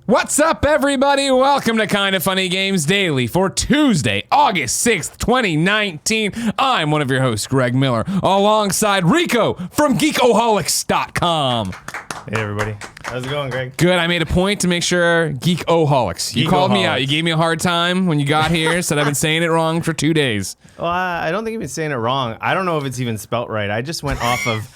What's up, everybody? Welcome to Kinda Funny Games Daily for Tuesday, August 6th, 2019. I'm one of your hosts, Greg Miller, alongside Rico from Geekoholics.com. Hey, everybody. How's it going, Greg? Good. I made a point to make sure Geekoholics. You called me out. You gave me a hard time when you got here, said I've been saying it wrong for 2 days. Well, I don't think you've been saying it wrong. I don't know if it's even spelt right. I just went off of...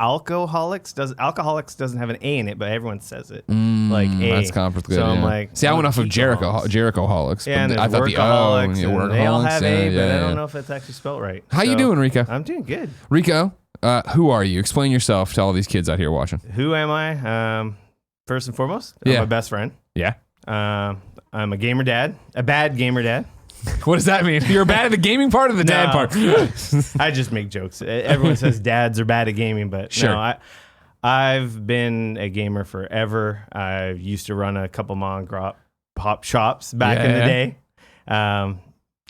Alcoholics. Alcoholics doesn't have an A in it, but everyone says it. Like A. That's complicated. So I'm like, see, I went off of Jerichoholics. Yeah, and I thought the O, and they all have A, but I don't yeah. know if it's actually spelled right. How you doing, Rico? I'm doing good. Rico, who are you? Explain yourself to all these kids out here watching. Who am I? First and foremost, Yeah. I'm my best friend. Yeah. I'm a gamer dad, a bad gamer dad. What does that mean? You're bad at the gaming part or the dad part? I just make jokes. Everyone says dads are bad at gaming, but sure. No, I've been a gamer forever. I used to run a couple mom and pop shops back in the day. A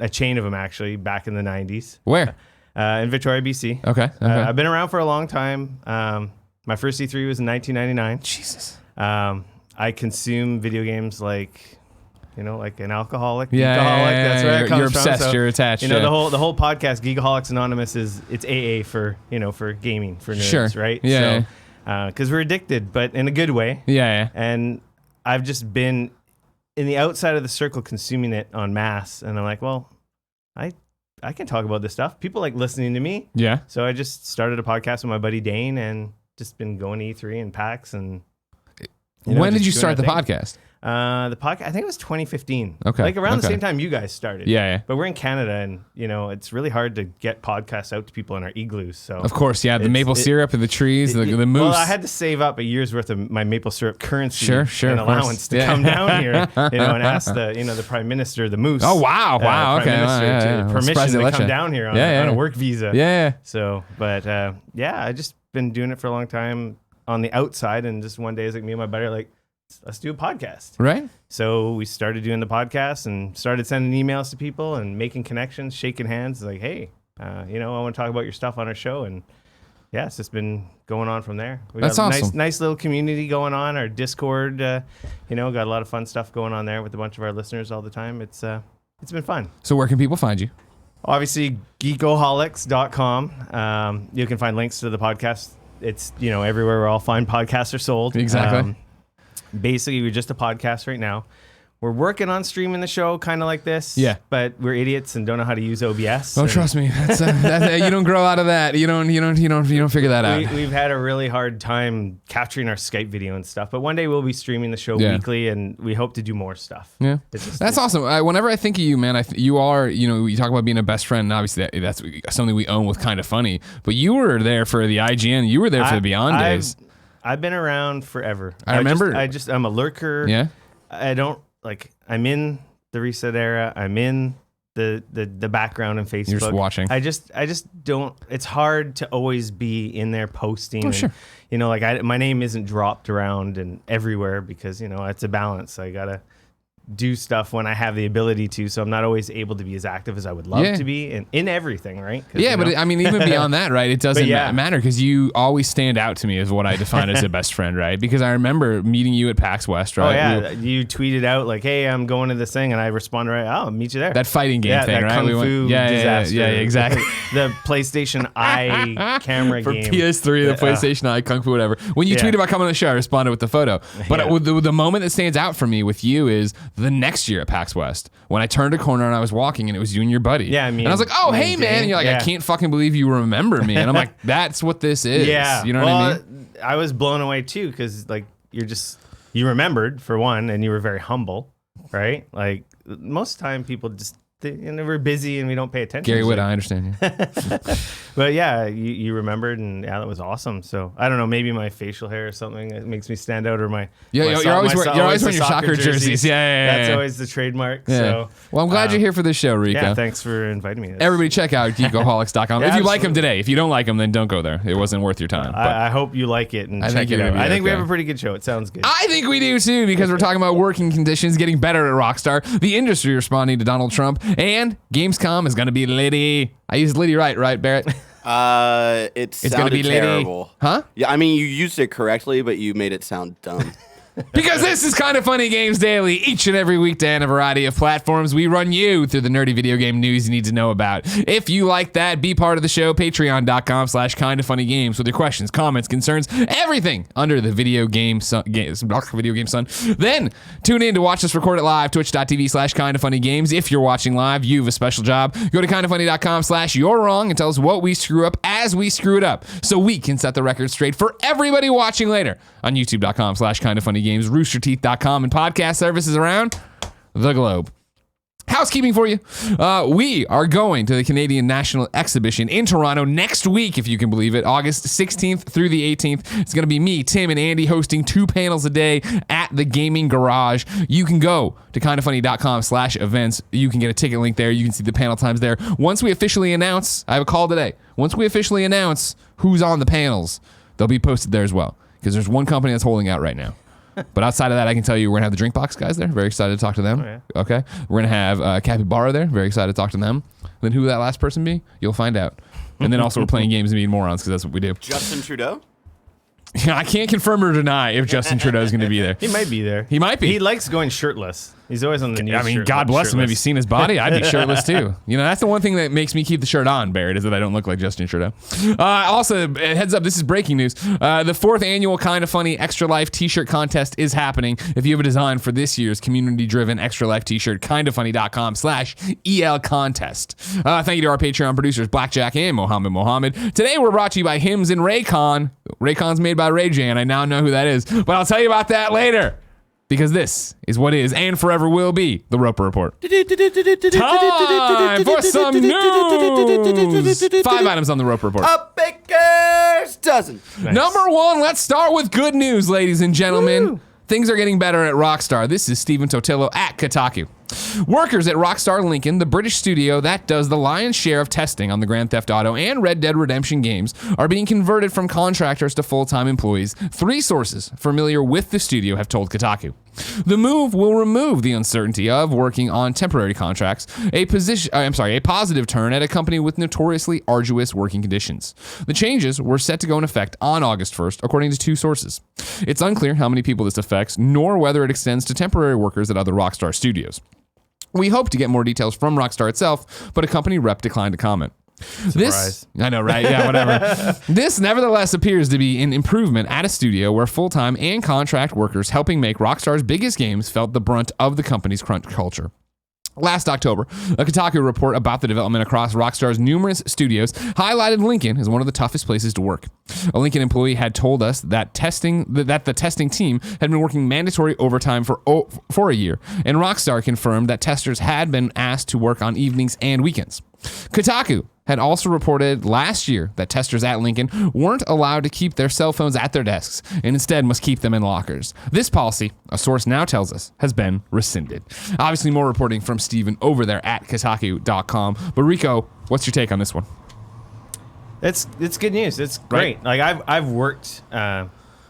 chain of them, actually, back in the 90s. Where? In Victoria, BC. Okay. I've been around for a long time. My first E3 was in 1999. Jesus. I consume video games like... You know, like an alcoholic, geekaholic. Yeah, That's where it comes you're obsessed. from. So, you're attached. You know, the whole podcast, Geekaholics Anonymous, it's AA for for gaming for nerds, right? Yeah. So, because we're addicted, but in a good way. Yeah. And I've just been in the outside of the circle, consuming it en masse, and I'm like, well, I can talk about this stuff. People like listening to me. Yeah. So I just started a podcast with my buddy Dane, and just been going to E3 and PAX, and when did you start the podcast? The podcast, I think it was 2015. Okay. Like around the same time you guys started. Yeah. But we're in Canada, and it's really hard to get podcasts out to people in our igloos. So of course, yeah, the maple syrup and the trees, the moose. Well, I had to save up a year's worth of my maple syrup currency and allowance to Yeah. come down here, and ask the Prime Minister, the moose. Oh wow, Prime okay, Minister permission to come down here on a work visa. Yeah. So, but I just been doing it for a long time on the outside, and just one day, it's like me and my buddy are like, let's do a podcast. Right. So we started doing the podcast and started sending emails to people and making connections, shaking hands. Like, hey, I want to talk about your stuff on our show. And yeah, it's just been going on from there. We That's got a awesome. nice little community going on. Our Discord, got a lot of fun stuff going on there with a bunch of our listeners all the time. It's been fun. So where can people find you? Obviously, geekoholics.com. You can find links to the podcast. It's, everywhere where all fine podcasts are sold. Exactly. Basically, we're just a podcast right now. We're working on streaming the show, kind of like this. Yeah. But we're idiots and don't know how to use OBS. Oh, trust me, that's, you don't grow out of that. You don't figure that out. We've had a really hard time capturing our Skype video and stuff. But one day we'll be streaming the show weekly, and we hope to do more stuff. Yeah, that's awesome. Whenever I think of you, man, you are, you talk about being a best friend. And obviously, that's something we own with Kinda Funny. But you were there for the IGN. You were there for the Beyond days. I've been around forever. I remember. I'm a lurker. Yeah. I'm in the Reset era. I'm in the background in Facebook. You're just watching. I just don't. It's hard to always be in there posting. Oh, sure. My name isn't dropped around and everywhere because it's a balance. I gotta do stuff when I have the ability to, so I'm not always able to be as active as I would love to be in everything, right? Yeah, but I mean, even beyond that, right? It doesn't matter because you always stand out to me as what I define as a best friend, right? Because I remember meeting you at PAX West, right? Oh yeah, you tweeted out like, "Hey, I'm going to this thing," and I responded right, "Oh, I'll meet you there." That fighting game thing, that right? Kung Fu disaster. Yeah, exactly. The PlayStation Eye camera for game. PS3, the PlayStation Eye, Kung Fu, whatever. When you tweeted about coming on the show, I responded with the photo. But the moment that stands out for me with you is the next year at PAX West when I turned a corner and I was walking and it was you and your buddy. Yeah, and I was like, "Oh, hey, man!" And you're like, "I can't fucking believe you remember me." And I'm like, "That's what this is." Yeah, you know what I mean? I was blown away too because you remembered for one, and you were very humble, right? Like most time people just. We're busy and we don't pay attention. Gary Whitta, I understand you. But yeah, you remembered, and that was awesome. So I don't know, maybe my facial hair or something that makes me stand out, or you're always wearing your soccer jerseys. Yeah. That's always the trademark. Yeah. So well, I'm glad you're here for this show, Rico. Yeah, thanks for inviting me. Everybody check out geekoholics.com. If you like them today. If you don't like them, then don't go there. It wasn't worth your time. I hope you like it and check it out. I think we have a pretty good show. It sounds good. I think we do too, because we're talking about working conditions, getting better at Rockstar, the industry responding to Donald Trump, and Gamescom is going to be litty. I used litty right, Barrett? It's going to be terrible. Huh? Yeah, I mean, you used it correctly, but you made it sound dumb. Because this is Kind of Funny Games Daily, each and every weekday on a variety of platforms. We run you through the nerdy video game news you need to know about. If you like that, be part of the show, patreon.com/kindoffunnygames with your questions, comments, concerns, everything under the video game sun. Then tune in to watch us record it live, twitch.tv/kindoffunnygames. If you're watching live, you have a special job. Go to kindoffunny.com/you're wrong and tell us what we screw up as we screw it up so we can set the record straight for everybody watching later on youtube.com/kindoffunnygames, roosterteeth.com, and podcast services around the globe. Housekeeping for you. We are going to the Canadian National Exhibition in Toronto next week, if you can believe it, August 16th through the 18th. It's going to be me, Tim, and Andy hosting 2 panels a day at the Gaming Garage. You can go to kindoffunny.com/events. You can get a ticket link there. You can see the panel times there. Once we officially announce, I have a call today. Once we officially announce who's on the panels, they'll be posted there as well, because there's one company that's holding out right now. But outside of that, I can tell you we're going to have the Drink Box guys there. Very excited to talk to them. Oh, yeah. Okay. We're going to have Capybara there. Very excited to talk to them. Then who that last person be? You'll find out. And then also we're playing games and being morons, because that's what we do. Justin Trudeau? I can't confirm or deny if Justin Trudeau is going to be there. He might be there. He might be. He likes going shirtless. He's always on the news. I mean, God bless him. Have you seen his body? I'd be shirtless too. You know, that's the one thing that makes me keep the shirt on, Barrett, is that I don't look like Justin Trudeau. Also, heads up, this is breaking news. The 4th annual Kind of Funny Extra Life t-shirt contest is happening. If you have a design for this year's community-driven Extra Life t-shirt, kindoffunny.com/EL contest. Thank you to our Patreon producers, Blackjack and Mohammed. Today, we're brought to you by Hims and Raycon. Raycon's made by Ray J, and I now know who that is, but I'll tell you about that later. Because this is what is and forever will be the Roper Report. Time for some news. 5 items on the Roper Report. A baker's dozen. Nice. Number 1, let's start with good news, ladies and gentlemen. Woo. Things are getting better at Rockstar. This is Stephen Totillo at Kotaku. Workers at Rockstar Lincoln, the British studio that does the lion's share of testing on the Grand Theft Auto and Red Dead Redemption games, are being converted from contractors to full-time employees. 3 sources familiar with the studio have told Kotaku. The move will remove the uncertainty of working on temporary contracts, a positive turn at a company with notoriously arduous working conditions. The changes were set to go in effect on August 1st, according to 2 sources. It's unclear how many people this affects, nor whether it extends to temporary workers at other Rockstar studios. We hope to get more details from Rockstar itself, but a company rep declined to comment. Surprise. I know, right? Yeah, whatever. This, nevertheless, appears to be an improvement at a studio where full-time and contract workers helping make Rockstar's biggest games felt the brunt of the company's crunch culture. Last October, a Kotaku report about the development across Rockstar's numerous studios highlighted Lincoln as one of the toughest places to work. A Lincoln employee had told us that the testing team had been working mandatory overtime for a year, and Rockstar confirmed that testers had been asked to work on evenings and weekends. Kotaku had also reported last year that testers at Lincoln weren't allowed to keep their cell phones at their desks and instead must keep them in lockers. This policy, a source now tells us, has been rescinded. Obviously, more reporting from Steven over there at Kotaku.com. But Rico, what's your take on this one? It's good news. It's great. Right. Like I've worked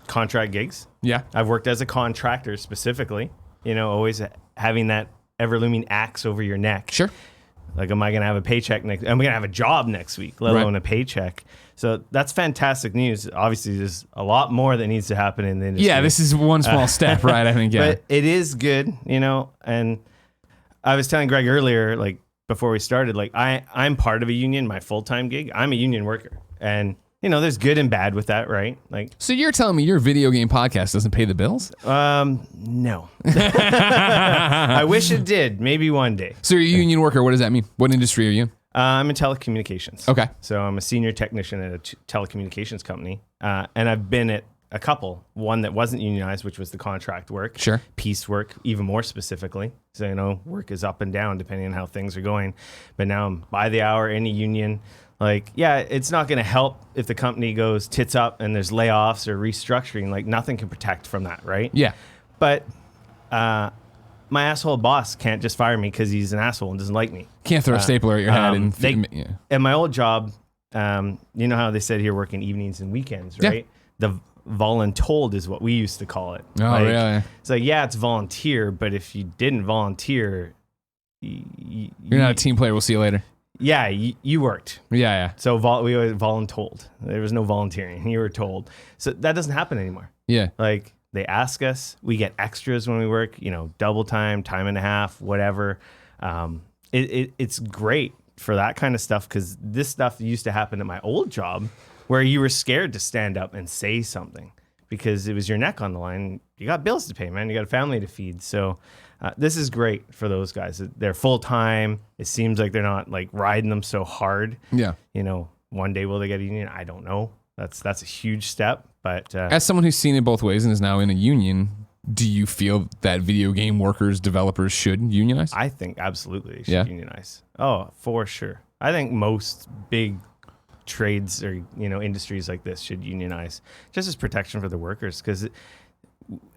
contract gigs. Yeah. I've worked as a contractor specifically. You know, always having that ever looming axe over your neck. Sure. Like, am I going to have a paycheck next? Am I going to have a job next week, let alone a paycheck? So that's fantastic news. Obviously, there's a lot more that needs to happen in the industry. Yeah, this is one small step, right? I think, yeah. But it is good, you know. And I was telling Greg earlier, like before we started, like I'm part of a union, my full-time gig. I'm a union worker, and you know, there's good and bad with that, right? Like, so you're telling me your video game podcast doesn't pay the bills? No. I wish it did. Maybe one day. So you're a union worker. What does that mean? What industry are you in? I'm in telecommunications. Okay. So I'm a senior technician at a telecommunications company, and I've been at a couple. One that wasn't unionized, which was the contract work. Sure. Piece work, even more specifically. So, you know, work is up and down depending on how things are going. But now I'm by the hour in a union. Like, yeah, it's not going to help if the company goes tits up and there's layoffs or restructuring. Like, nothing can protect from that, right? Yeah. But my asshole boss can't just fire me because he's an asshole and doesn't like me. Can't throw a stapler at your head and yeah. At my old job, you know how they said here working evenings and weekends, right? Yeah. The voluntold is what we used to call it. Oh, like, really? It's like, yeah, it's volunteer, but if you didn't volunteer, you're not a team player. We'll see you later. Yeah, you worked. Yeah. So we were voluntold. There was no volunteering. You were told. So that doesn't happen anymore. Yeah. Like, They ask us. We get extras when we work, double time, time and a half, whatever. It's great for that kind of stuff because this stuff used to happen at my old job where you were scared to stand up and say something because it was your neck on the line. You got bills to pay, man. You got a family to feed. So this is great for those guys. They're full time. It seems like they're not like riding them so hard. Yeah. One day will they get a union? I don't know. That's a huge step. But as someone who's seen it both ways and is now in a union, do you feel that video game workers, developers should unionize? I think absolutely they should unionize. Oh, for sure. I think most big trades or industries like this should unionize just as protection for the workers because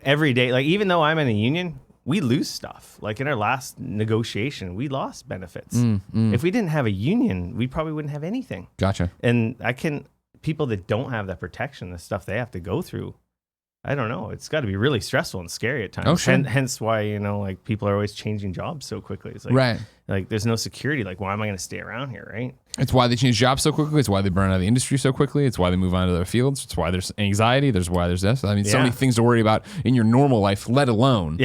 every day, like even though I'm in a union, we lose stuff. Like in our last negotiation, we lost benefits. If we didn't have a union, we probably wouldn't have anything. Gotcha. And people that don't have that protection, the stuff they have to go through, I don't know. It's got to be really stressful and scary at times. Oh, sure. Hence why, like people are always changing jobs so quickly. It's like, right. Like there's no security. Like, why am I going to stay around here? Right. It's why they change jobs so quickly. It's why they burn out of the industry so quickly. It's why they move on to other fields. It's why there's anxiety. There's why there's this. I mean, so many things to worry about in your normal life, let alone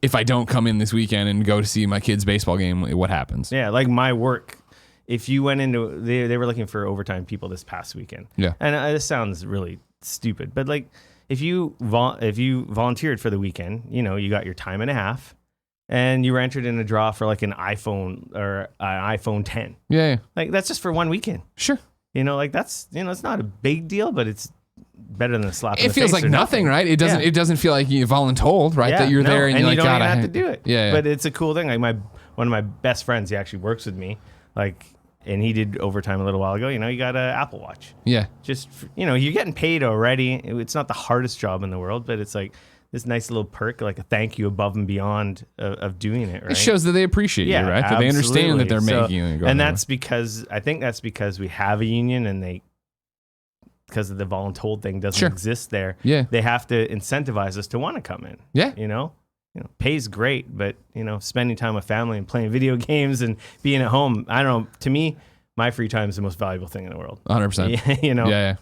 if I don't come in this weekend and go to see my kid's baseball game, what happens? Yeah. Like my work, if you went into, they were looking for overtime people this past weekend. Yeah. And this sounds really stupid, but like, if you volunteered for the weekend, you got your time and a half, and you were entered in a draw for like an iPhone or an iPhone 10. Yeah. Like that's just for one weekend. Sure. Like that's it's not a big deal, but it's better than a slap. It feels like nothing, right? It doesn't. It doesn't feel like you voluntold, right? That you're there and you're like, you don't God, even have to do it. Yeah. But it's a cool thing. Like one of my best friends, he actually works with me. Like. And he did overtime a little while ago. You got an Apple Watch. Yeah. Just, you're getting paid already. It's not the hardest job in the world, but it's like this nice little perk, like a thank you above and beyond of doing it, right? It shows that they appreciate you, right? That they understand that they're making you. And that's because we have a union and because of the voluntold thing doesn't exist there. Yeah. They have to incentivize us to want to come in. Yeah. Pay's great, but spending time with family and playing video games and being at home, I don't know. To me, my free time is the most valuable thing in the world. 100%. Yeah.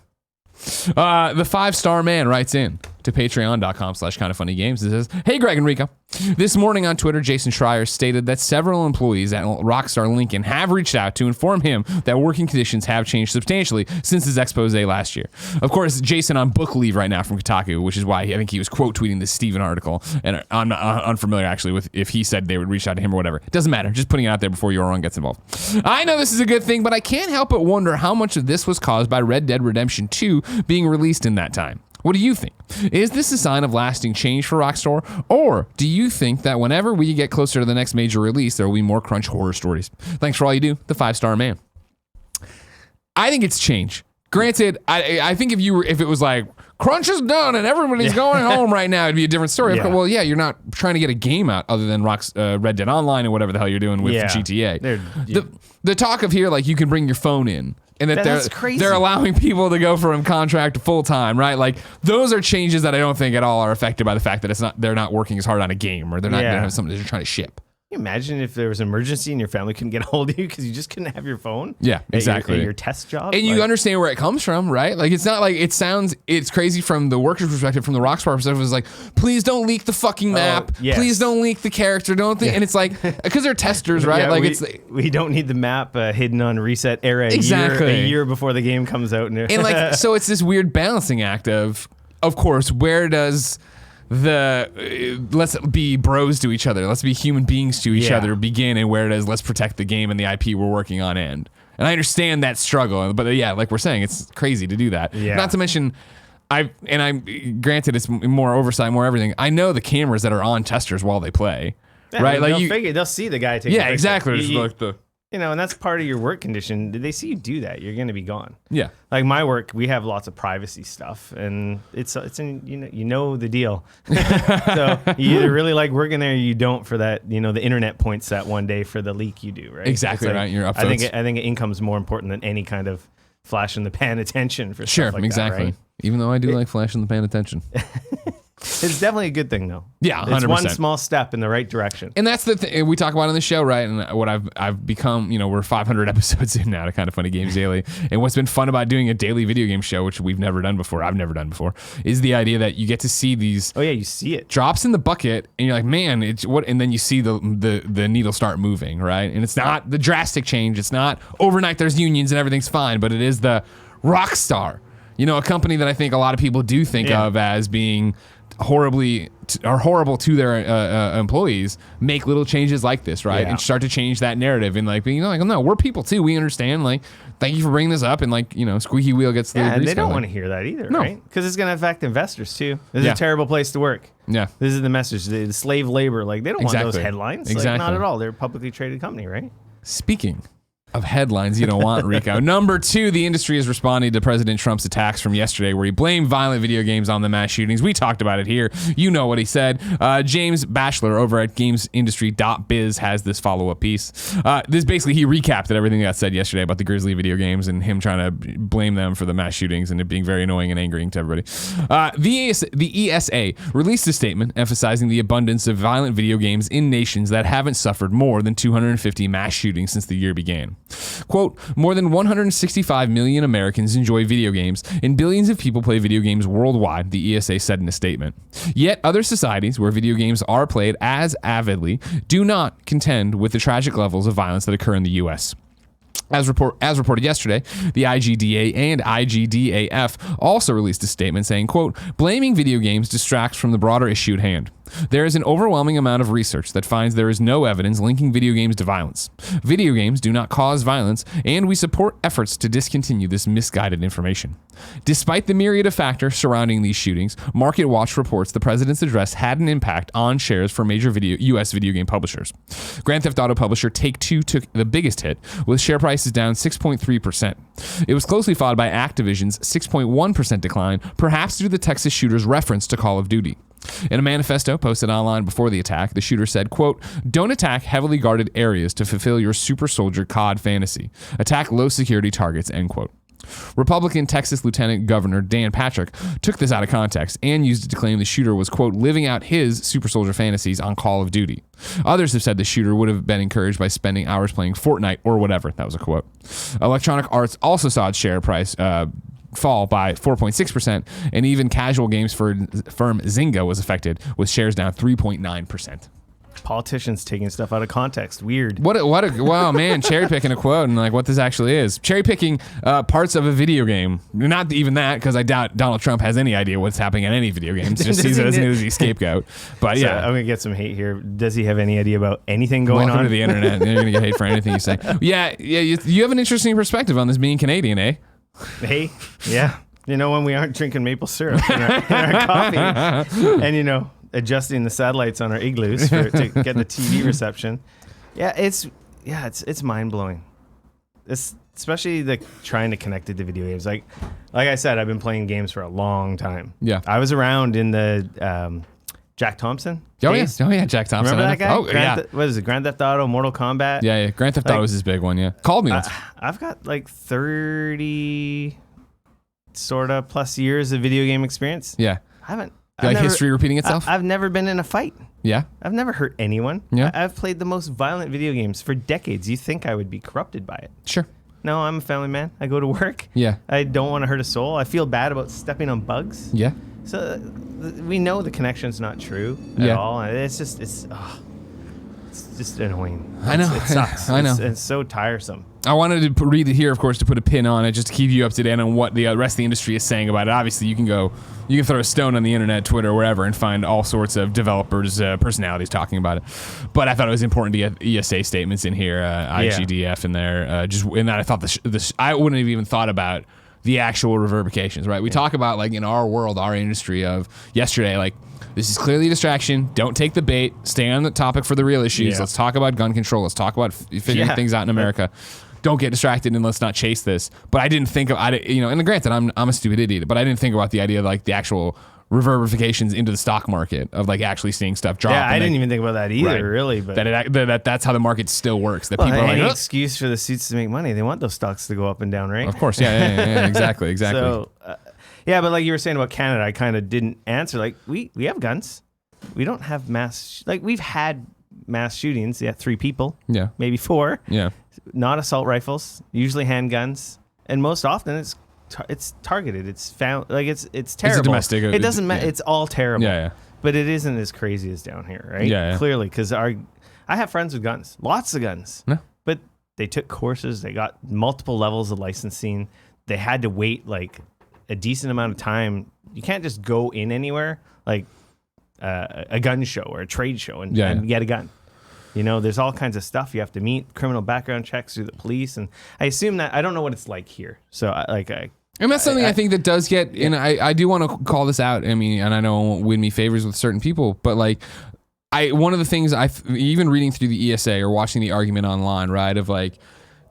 The 5-star man writes in to patreon.com/kindoffunnygames. It says, "Hey, Greg and Rico. This morning on Twitter, Jason Schreier stated that several employees at Rockstar Lincoln have reached out to inform him that working conditions have changed substantially since his expose last year. Of course, Jason on book leave right now from Kotaku, which is why I think he was quote tweeting this Steven article. And I'm not unfamiliar actually with if he said they would reach out to him or whatever. It doesn't matter. Just putting it out there before your own gets involved. I know this is a good thing, but I can't help but wonder how much of this was caused by Red Dead Redemption 2 being released in that time. What do you think? Is this a sign of lasting change for Rockstar? Or do you think that whenever we get closer to the next major release, there will be more crunch horror stories? Thanks for all you do, the 5-star man. I think it's change. Granted, I think if it was like, crunch is done and everybody's going home right now, it'd be a different story. Yeah. Well, yeah, you're not trying to get a game out other than Red Dead Online and whatever the hell you're doing with GTA. The talk of here, like you can bring your phone in. And they're allowing people to go from contract to full time, right? Like those are changes that I don't think at all are affected by the fact that they're not working as hard on a game or they're not going to have something they're trying to ship. Can you imagine if there was an emergency and your family couldn't get a hold of you because you just couldn't have your phone? Yeah, exactly. At your test job? And you understand where it comes from, right? Like, it's not like it's crazy from the worker's perspective, from the Rockstar perspective. It's like, please don't leak the fucking map. Yes. Please don't leak the character. Don't think. Yeah. And it's like, because they're testers, right? Yeah, like we don't need the map hidden on reset era a year before the game comes out. And like, so it's this weird balancing act of course, where does let's be bros to each other, let's be human beings to each other begin, and where it is let's protect the game and the IP we're working on end. And I understand that struggle, but like we're saying, it's crazy to do that. Not to mention I'm granted it's more oversight, more everything. I know the cameras that are on testers while they play, right? Like they'll see the guy taking exactly. And that's part of your work condition. Did they see you do that? You're going to be gone. Yeah. Like my work, we have lots of privacy stuff, and it's in you know the deal. So you either really like working there, or you don't for that. The internet points that one day for the leak you do, right? Exactly right. You're up. I think income's more important than any kind of flash in the pan attention for stuff like exactly. that, right? Even though I do like Flash in the Pan attention. It's definitely a good thing, though. Yeah, 100%. It's one small step in the right direction. And that's the thing we talk about on the show, right? And what I've become, we're 500 episodes in now to Kind of Funny Games Daily. And what's been fun about doing a daily video game show, which we've never done before, I've never done before, is the idea that you get to see these. Oh yeah, you see it. Drops in the bucket, and you're like, man, it's what? And then you see the needle start moving, right? And it's not the drastic change. It's not overnight. There's unions and everything's fine, but it is the Rockstar. A company that I think a lot of people do think of as being horrible to their employees, make little changes like this, right? Yeah. And start to change that narrative and being like, oh, no, we're people too. We understand. Thank you for bringing this up. And squeaky wheel gets the grease. And they don't going. want to hear that either, No. right? Because it's going to affect investors too. This is a terrible place to work. Yeah. This is the message. The slave labor, they don't want those headlines. Exactly. Not at all. They're a publicly traded company, right? Speaking of headlines you don't want, Rico. Number 2, the industry is responding to President Trump's attacks from yesterday where he blamed violent video games on the mass shootings. We talked about it here. You know what he said. James Batchelor over at gamesindustry.biz has this follow-up piece. This basically, he recapped everything that got said yesterday about the Grizzly video games and him trying to blame them for the mass shootings and it being very annoying and angering to everybody. The ESA released a statement emphasizing the abundance of violent video games in nations that haven't suffered more than 250 mass shootings since the year began. Quote, more than 165 million Americans enjoy video games and billions of people play video games worldwide, the ESA said in a statement. Yet other societies where video games are played as avidly do not contend with the tragic levels of violence that occur in the U.S. As reported yesterday, the IGDA and IGDAF also released a statement saying, quote, blaming video games distracts from the broader issue at hand. There is an overwhelming amount of research that finds there is no evidence linking video games to violence. Video games do not cause violence, and we support efforts to discontinue this misguided information. Despite the myriad of factors surrounding these shootings, MarketWatch reports the president's address had an impact on shares for major U.S. video game publishers. Grand Theft Auto publisher Take-Two took the biggest hit, with share prices down 6.3%. It was closely followed by Activision's 6.1% decline, perhaps due to the Texas shooter's reference to Call of Duty. In a manifesto posted online before the attack, the shooter said, quote, don't attack heavily guarded areas to fulfill your super soldier COD fantasy. Attack low security targets, end quote. Republican Texas Lieutenant Governor Dan Patrick took this out of context and used it to claim the shooter was, quote, living out his super soldier fantasies on Call of Duty. Others have said the shooter would have been encouraged by spending hours playing Fortnite or whatever. That was a quote. Electronic Arts also saw its share price fall by 4.6%, and even casual games firm Zynga was affected, with shares down 3.9%. Politicians taking stuff out of context. Weird. Wow, man, cherry picking a quote and what this actually is. Cherry picking parts of a video game. Not even that, because I doubt Donald Trump has any idea what's happening in any video games. Just sees it as an easy scapegoat. But so, yeah. I'm going to get some hate here. Does he have any idea about anything going Welcome on? to the internet. You're going to get hate for anything you say. Yeah, you have an interesting perspective on this being Canadian, eh? Hey, yeah. When we aren't drinking maple syrup in our coffee and, adjusting the satellites on our igloos to get the TV reception. Yeah, it's mind-blowing. It's especially trying to connect it to video games. Like I said, I've been playing games for a long time. Yeah. I was around in the Jack Thompson days. Oh, yeah, Jack Thompson. Remember that guy? Oh, yeah. What is it, Grand Theft Auto, Mortal Kombat? Yeah. Grand Theft Auto was his big one, yeah. Called me once. I've got 30 sort of plus years of video game experience. Yeah. I've history repeating itself? I've never been in a fight. Yeah. I've never hurt anyone. Yeah. I've played the most violent video games for decades. You think I would be corrupted by it? Sure. No, I'm a family man. I go to work. Yeah. I don't want to hurt a soul. I feel bad about stepping on bugs. Yeah. So we know the connection's not true at all. It's just annoying. I know. It sucks. I know. It's so tiresome. I wanted to read it here, of course, to put a pin on it, just to keep you up to date on what the rest of the industry is saying about it. Obviously, you can throw a stone on the internet, Twitter, wherever, and find all sorts of developers' personalities talking about it. But I thought it was important to get ESA statements in here, IGDF in there. Just in that, I thought I wouldn't have even thought about the actual reverberations. Right? We talk about in our world, our industry of yesterday, this is clearly a distraction. Don't take the bait. Stay on the topic for the real issues. Yeah. Let's talk about gun control. Let's talk about figuring things out in America. Don't get distracted and let's not chase this. But I didn't think of, and granted, I'm a stupid idiot, but I didn't think about the idea of the actual reverberations into the stock market of actually seeing stuff drop. Yeah, I didn't even think about that either, really. But that's how the market still works. That people are any "Ugh." excuse for the suits to make money. They want those stocks to go up and down, right? Of course, yeah, exactly. So, Yeah, but like you were saying about Canada, I kind of didn't answer. Like we have guns. We don't have mass. Like we've had mass shootings. Yeah, 3 people. Yeah. Maybe 4. Yeah. Not assault rifles. Usually handguns, and most often it's targeted. It's found like it's terrible. It's a domestic. It doesn't matter. Yeah. It's all terrible. Yeah. But it isn't as crazy as down here, right? Yeah. Clearly, because I have friends with guns, lots of guns. Yeah. But they took courses. They got multiple levels of licensing. They had to wait like a decent amount of time. You can't just go in anywhere like a gun show or a trade show and get a gun. You know, there's all kinds of stuff you have to meet, criminal background checks through the police, and I assume that I don't know what it's like here. So and that's something I think that does get, and I do want to call this out. I mean, and I know it won't win me favors with certain people, but like, one of the things even reading through the ESA or watching the argument online, right, of like,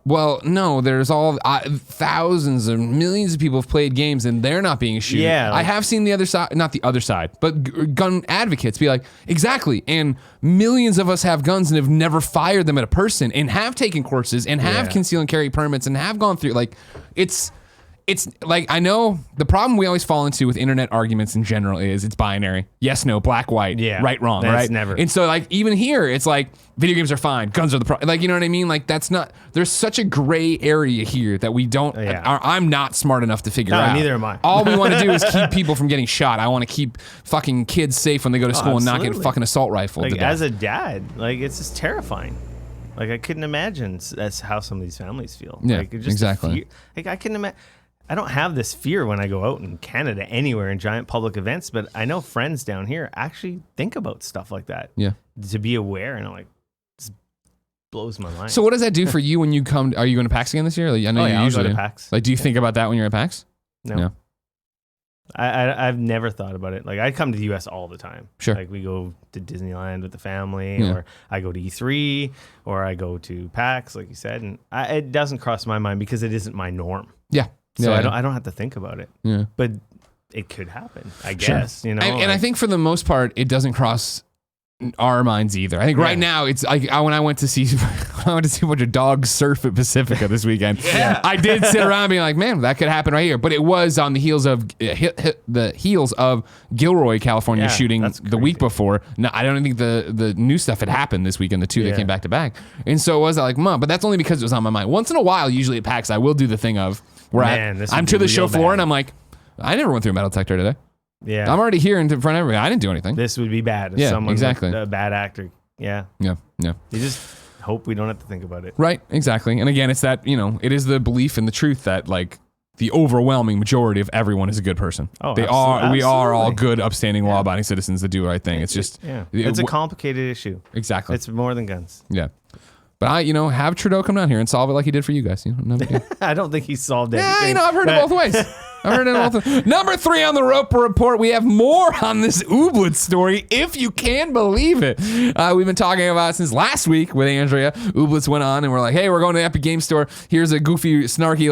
well, no, there's all thousands and millions of people have played games and they're not being shooted. Yeah, I have seen the other side, not the other side, but gun advocates be like, exactly. And millions of us have guns and have never fired them at a person and have taken courses and have conceal and carry permits and have gone through, like, it's like, I know the problem we always fall into with internet arguments in general is it's binary. Yes, no, black, white, right, wrong, right? Never. And so like even here, it's like video games are fine, guns are the problem. Like, you know what I mean? Like that's not, there's such a gray area here that we don't, I'm not smart enough to figure out. Neither am I. All we want to do is keep people from getting shot. I want to keep fucking kids safe when they go to school and not get fucking assault rifled like to death. as a dad, like it's just terrifying. Like I couldn't imagine that's how some of these families feel. Yeah, like, just exactly. Like I couldn't imagine. I don't have this fear when I go out in Canada anywhere in giant public events, but I know friends down here actually think about stuff like that. Yeah. To be aware, and I'm like, this blows my mind. So what does that do for you when you come? Are you going to PAX again this year? Like, I know you I'll usually go to PAX. Like, do you think about that when you're at PAX? No. I've never thought about it. Like I come to the US all the time. Sure. Like we go to Disneyland with the family, Yeah. or I go to E3, or I go to PAX, like you said, and it doesn't cross my mind because it isn't my norm. Yeah. So Yeah. I don't have to think about it. Yeah. But it could happen, I guess. You know, and I think for the most part, it doesn't cross our minds either. I think right now it's like when I went to see a bunch of dogs surf at Pacifica this weekend. I did sit around being like, man, that could happen right here. But it was on the heels of Gilroy, California shooting the week before. No, I don't think the new stuff had happened this weekend. The two that came back to back, and so it was like, Mom. But that's only because it was on my mind. Once in a while, usually at PAX, I will do the thing of where I'm to the show floor and I'm like, I never went through a metal detector today. Yeah, I'm already here in front of everybody. I didn't do anything. This would be bad. If someone exactly. A bad actor. Yeah. Yeah. You just hope we don't have to think about it. Right. Exactly. And again, it's that, it is the belief and the truth that like the overwhelming majority of everyone is a good person. Oh, we are all good, upstanding, law-abiding citizens that do the right thing. It's just, it's a complicated issue. Exactly. It's more than guns. Yeah. But have Trudeau come down here and solve it like he did for you guys. No big deal. I don't think he solved anything. Yeah, I've heard it both ways. Number 3 on the Roper Report. We have more on this Ooblet story, if you can believe it. We've been talking about it since last week with Andrea. Ooblets went on and we're like, hey, we're going to the Epic Game Store. Here's a goofy, snarky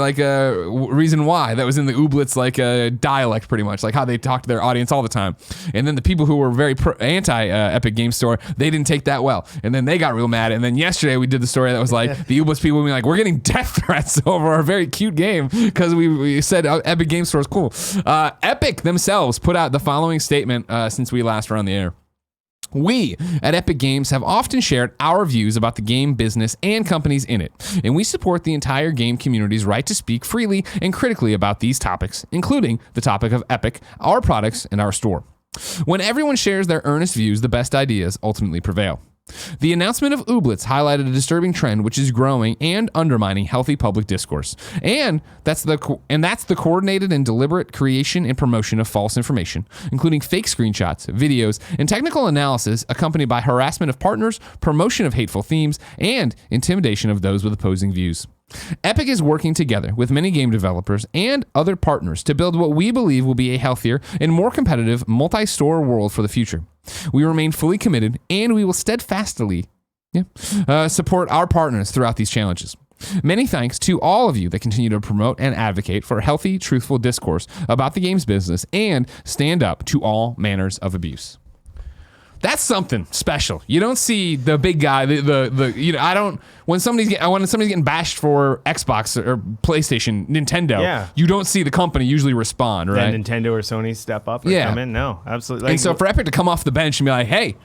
reason why that was in the Ooblets dialect, pretty much, like how they talk to their audience all the time. And then the people who were very anti Epic Game Store, they didn't take that well. And then they got real mad. And then yesterday we did the story that was like the Ooblets people being like, we're getting death threats over our very cute game because we said Epic Game Store is cool. Epic themselves put out the following statement since we last were on the air. We at Epic Games have often shared our views about the game business and companies in it, and we support the entire game community's right to speak freely and critically about these topics, including the topic of Epic, our products, and our store. When everyone shares their earnest views, the best ideas ultimately prevail. The announcement of Ooblets highlighted a disturbing trend which is growing and undermining healthy public discourse. And that's the coordinated and deliberate creation and promotion of false information, including fake screenshots, videos, and technical analysis accompanied by harassment of partners, promotion of hateful themes, and intimidation of those with opposing views. Epic is working together with many game developers and other partners to build what we believe will be a healthier and more competitive multi-store world for the future. We remain fully committed, and we will steadfastly support our partners throughout these challenges. Many thanks to all of you that continue to promote and advocate for a healthy, truthful discourse about the games business and stand up to all manners of abuse. That's something special. You don't see the big guy, I don't, when somebody's getting bashed for Xbox or PlayStation, Nintendo, you don't see the company usually respond, right? Then Nintendo or Sony step up and come in? No, absolutely. And so for Epic to come off the bench and be like, hey,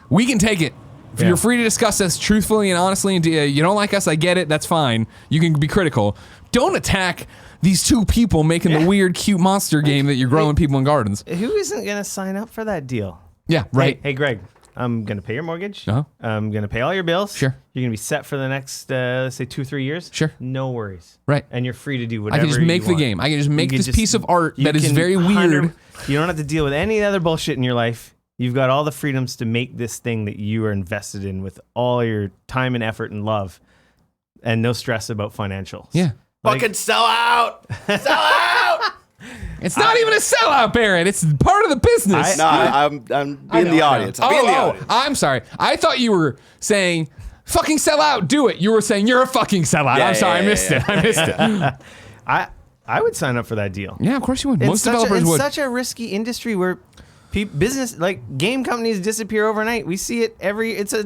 we can take it. You're free to discuss this truthfully and honestly, and you don't like us, I get it, that's fine. You can be critical. Don't attack these two people making the weird, cute monster game that you're growing people in gardens. Who isn't going to sign up for that deal? Yeah, right. Hey, Greg, I'm going to pay your mortgage. Uh-huh. I'm going to pay all your bills. Sure. You're going to be set for the next, let's say, 2-3 years. Sure. No worries. Right. And you're free to do whatever I can just make the game. I can just make this piece of art that is very weird. You don't have to deal with any other bullshit in your life. You've got all the freedoms to make this thing that you are invested in with all your time and effort and love, and no stress about financials. Yeah. Fucking sell out! Sell out! It's not even a sellout, Barrett. It's part of the business. I'm being the audience. I'm being the audience. I'm sorry. I thought you were saying, fucking sell out, do it. You were saying, you're a fucking sellout. I'm sorry, I missed it. I missed it. I would sign up for that deal. Yeah, of course you would. Most developers would. It's such a risky industry where business, like game companies, disappear overnight. We see it it's a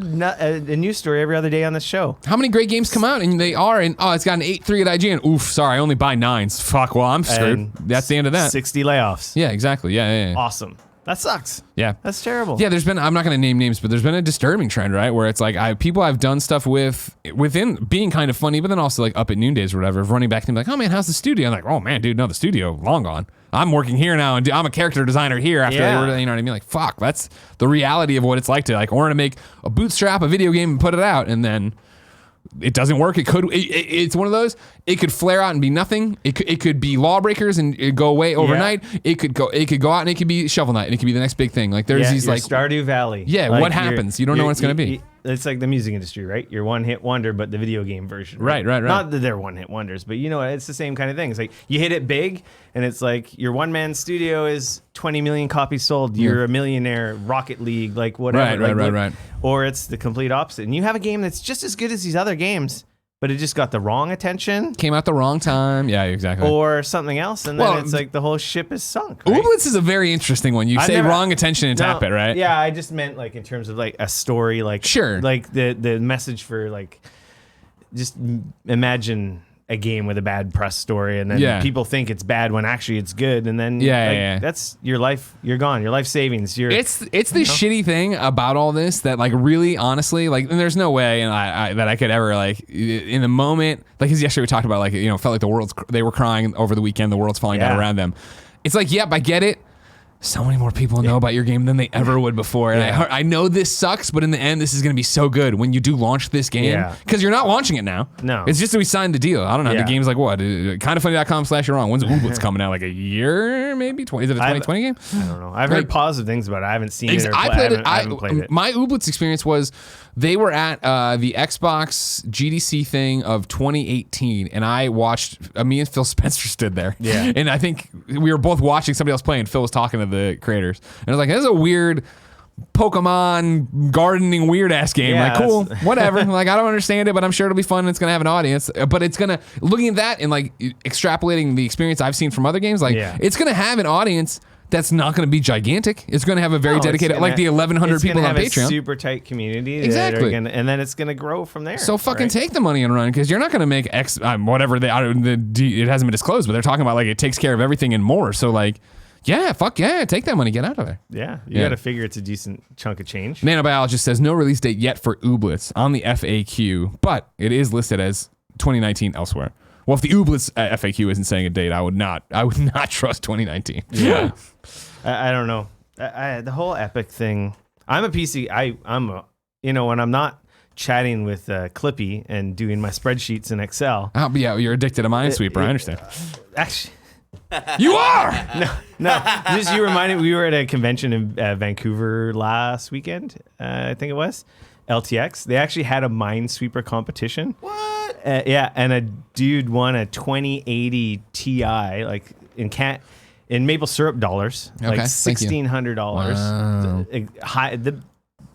news story every other day on this show. How many great games come out and it's got an 8.3 at IGN. Oof, sorry, I only buy 9s. Fuck, well, I'm screwed. And That's the end of that. 60 layoffs. Yeah, exactly. Yeah. Awesome. That sucks. Yeah. That's terrible. Yeah, I'm not going to name names, but there's been a disturbing trend, right? Where it's like people I've done stuff within being kind of funny, but then also like up at noondays or whatever, of running back to them like, oh man, how's the studio? I'm like, oh man, dude, no, the studio, long gone. I'm working here now, and I'm a character designer here after they were, you know what I mean? Like, fuck, that's the reality of what it's like to like, or to make a bootstrap a video game and put it out, and then it doesn't work. It's one of those. It could flare out and be nothing. It could be Lawbreakers and it go away overnight. Yeah. It could go out and it could be Shovel Knight and it could be the next big thing. Like there's these like Stardew Valley. Yeah, like what happens? You don't know what it's gonna be. It's like the music industry, right? You're one hit wonder, but the video game version. Right. Not that they're one hit wonders, but you know, it's the same kind of thing. It's like you hit it big, and it's like your one man studio is 20 million copies sold. You're a millionaire, Rocket League, like whatever. Right. Or it's the complete opposite, and you have a game that's just as good as these other games, but it just got the wrong attention. Came out the wrong time. Yeah, exactly. Or something else, and then it's like the whole ship is sunk. Right? Ooblets is a very interesting one. You say wrong attention and tap it, right? Yeah, I just meant like in terms of like a story, like sure, like the message for like, just imagine a game with a bad press story, and then people think it's bad when actually it's good, and then that's your life. You're gone. Your life savings. It's the shitty thing about all this that like really honestly like, and there's no way and that I could ever like in the moment, like because yesterday we talked about like, you know, felt like they were crying over the weekend, the world's falling down around them. It's like, yep, I get it. So many more people know about your game than they ever would before. And I know this sucks, but in the end, this is going to be so good when you do launch this game. Because you're not launching it now. No. It's just that we signed the deal. I don't know. The game's like what? Kindoffunny.com/you're wrong. When's Ooblet's coming out? Like a year, maybe? Is it a 2020 game? I don't know. I've heard positive things about it. I haven't seen it. I haven't played it. My Ooblet's experience was they were at the Xbox GDC thing of 2018, and I watched, me and Phil Spencer stood there. Yeah. And I think we were both watching somebody else play, and Phil was talking to the creators. And I was like, this is a weird Pokemon gardening weird ass game. Yeah, like, cool, whatever. Like, I don't understand it, but I'm sure it'll be fun and it's going to have an audience. But it's going to, looking at that and like extrapolating the experience I've seen from other games, like it's going to have an audience that's not going to be gigantic. It's going to have a very dedicated, like the 1,100 people on Patreon. A super tight community. Exactly. And then it's going to grow from there. So fucking take the money and run, because you're not going to make X, whatever it hasn't been disclosed, but they're talking about like it takes care of everything and more. So like, yeah, fuck yeah, take that money, get out of there. Yeah, you got to figure it's a decent chunk of change. Nanobiologist says no release date yet for Ooblets on the FAQ, but it is listed as 2019 elsewhere. Well, if the Ooblets FAQ isn't saying a date, I would not trust 2019. Yeah, I don't know. The whole Epic thing. I'm a PC. When I'm not chatting with Clippy and doing my spreadsheets in Excel. Oh, yeah, you're addicted to Minesweeper. I understand. Actually. You are! No. Just you reminded me, we were at a convention in Vancouver last weekend, I think it was. LTX. They actually had a Minesweeper competition. What? And a dude won a 2080 Ti, like in maple syrup dollars, like $1,600. Wow. The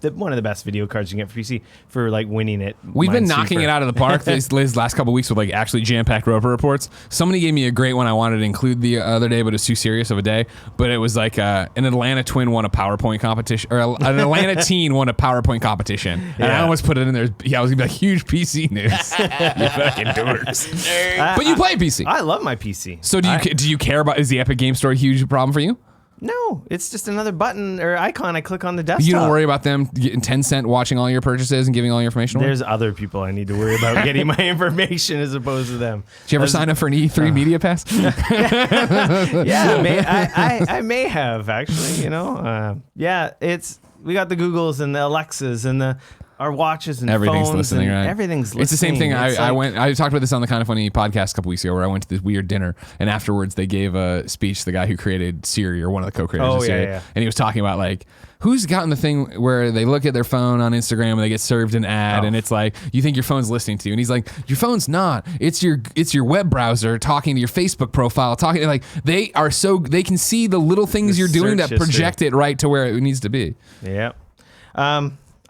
one of the best video cards you can get for PC for like winning it. We've been knocking it out of the park these last couple weeks with like actually jam-packed Roper reports. Somebody gave me a great one I wanted to include the other day, but it's too serious of a day. But it was like an Atlanta twin won a PowerPoint competition, or an Atlanta teen won a PowerPoint competition, and I almost put it in there. Yeah, I was gonna be like, huge PC news. You fucking dorks. But you play PC. I love my PC. So do you care about? Is the Epic Game Store a huge problem for you? No, it's just another button or icon I click on the desktop. You don't worry about them getting 10 cent watching all your purchases and giving all your information away? There's other people I need to worry about getting my information as opposed to them. Did you ever sign up for an E3 Media Pass? Yeah, I may have actually, we got the Googles and the Alexas and our watches and everything's phones listening, and right? Everything's listening. It's the same thing. I talked about this on the Kind of Funny podcast a couple weeks ago, where I went to this weird dinner, and afterwards they gave a speech to the guy who created Siri, or one of the co-creators of Siri, and he was talking about like who's gotten the thing where they look at their phone on Instagram and they get served an ad, and it's like you think your phone's listening to you, and he's like, your phone's not. It's your web browser talking to your Facebook profile, talking like they can see the little things you're doing that project it right to where it needs to be. Yeah.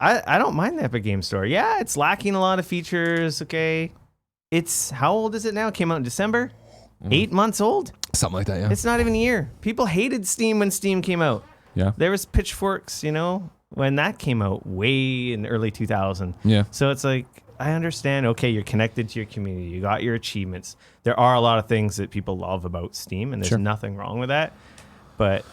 I don't mind the Epic Game Store. Yeah, it's lacking a lot of features. Okay. It's, how old is it now? It came out in December? 8 months old? Something like that, yeah. It's not even a year. People hated Steam when Steam came out. Yeah. There was pitchforks, when that came out way in early 2000. Yeah. So it's like, I understand, okay, you're connected to your community. You got your achievements. There are a lot of things that people love about Steam, and there's nothing wrong with that. But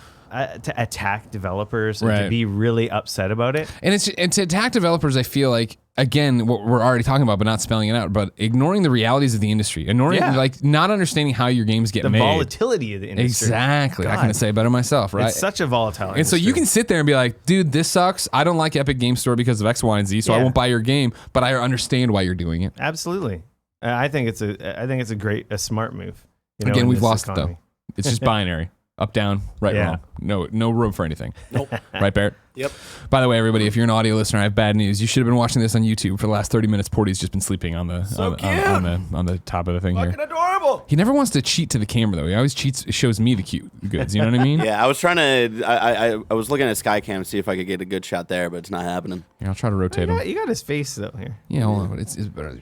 to attack developers and to be really upset about it. And to attack developers, I feel like, again, what we're already talking about, but not spelling it out, but ignoring the realities of the industry, like not understanding how your games get made. The volatility of the industry. Exactly. God. I couldn't say it better myself, right? It's such a volatile industry. And so you can sit there and be like, dude, this sucks. I don't like Epic Game Store because of X, Y, and Z, so I won't buy your game, but I understand why you're doing it. Absolutely. I think it's a smart move. Again, we've lost it though. It's just binary. Up, down, right, wrong. No room for anything. Nope. Right, Barrett? Yep. By the way, everybody, if you're an audio listener, I have bad news. You should have been watching this on YouTube for the last 30 minutes. Porty's just been sleeping on the on the top of the thing Fucking here. adorable. He never wants to cheat to the camera though. He always shows me the cute goods. You know what I mean? Yeah, I was trying to. I was looking at Skycam to see if I could get a good shot there, but it's not happening. Yeah, I'll try to rotate him. You got his face up here. Yeah, hold on, but it's better.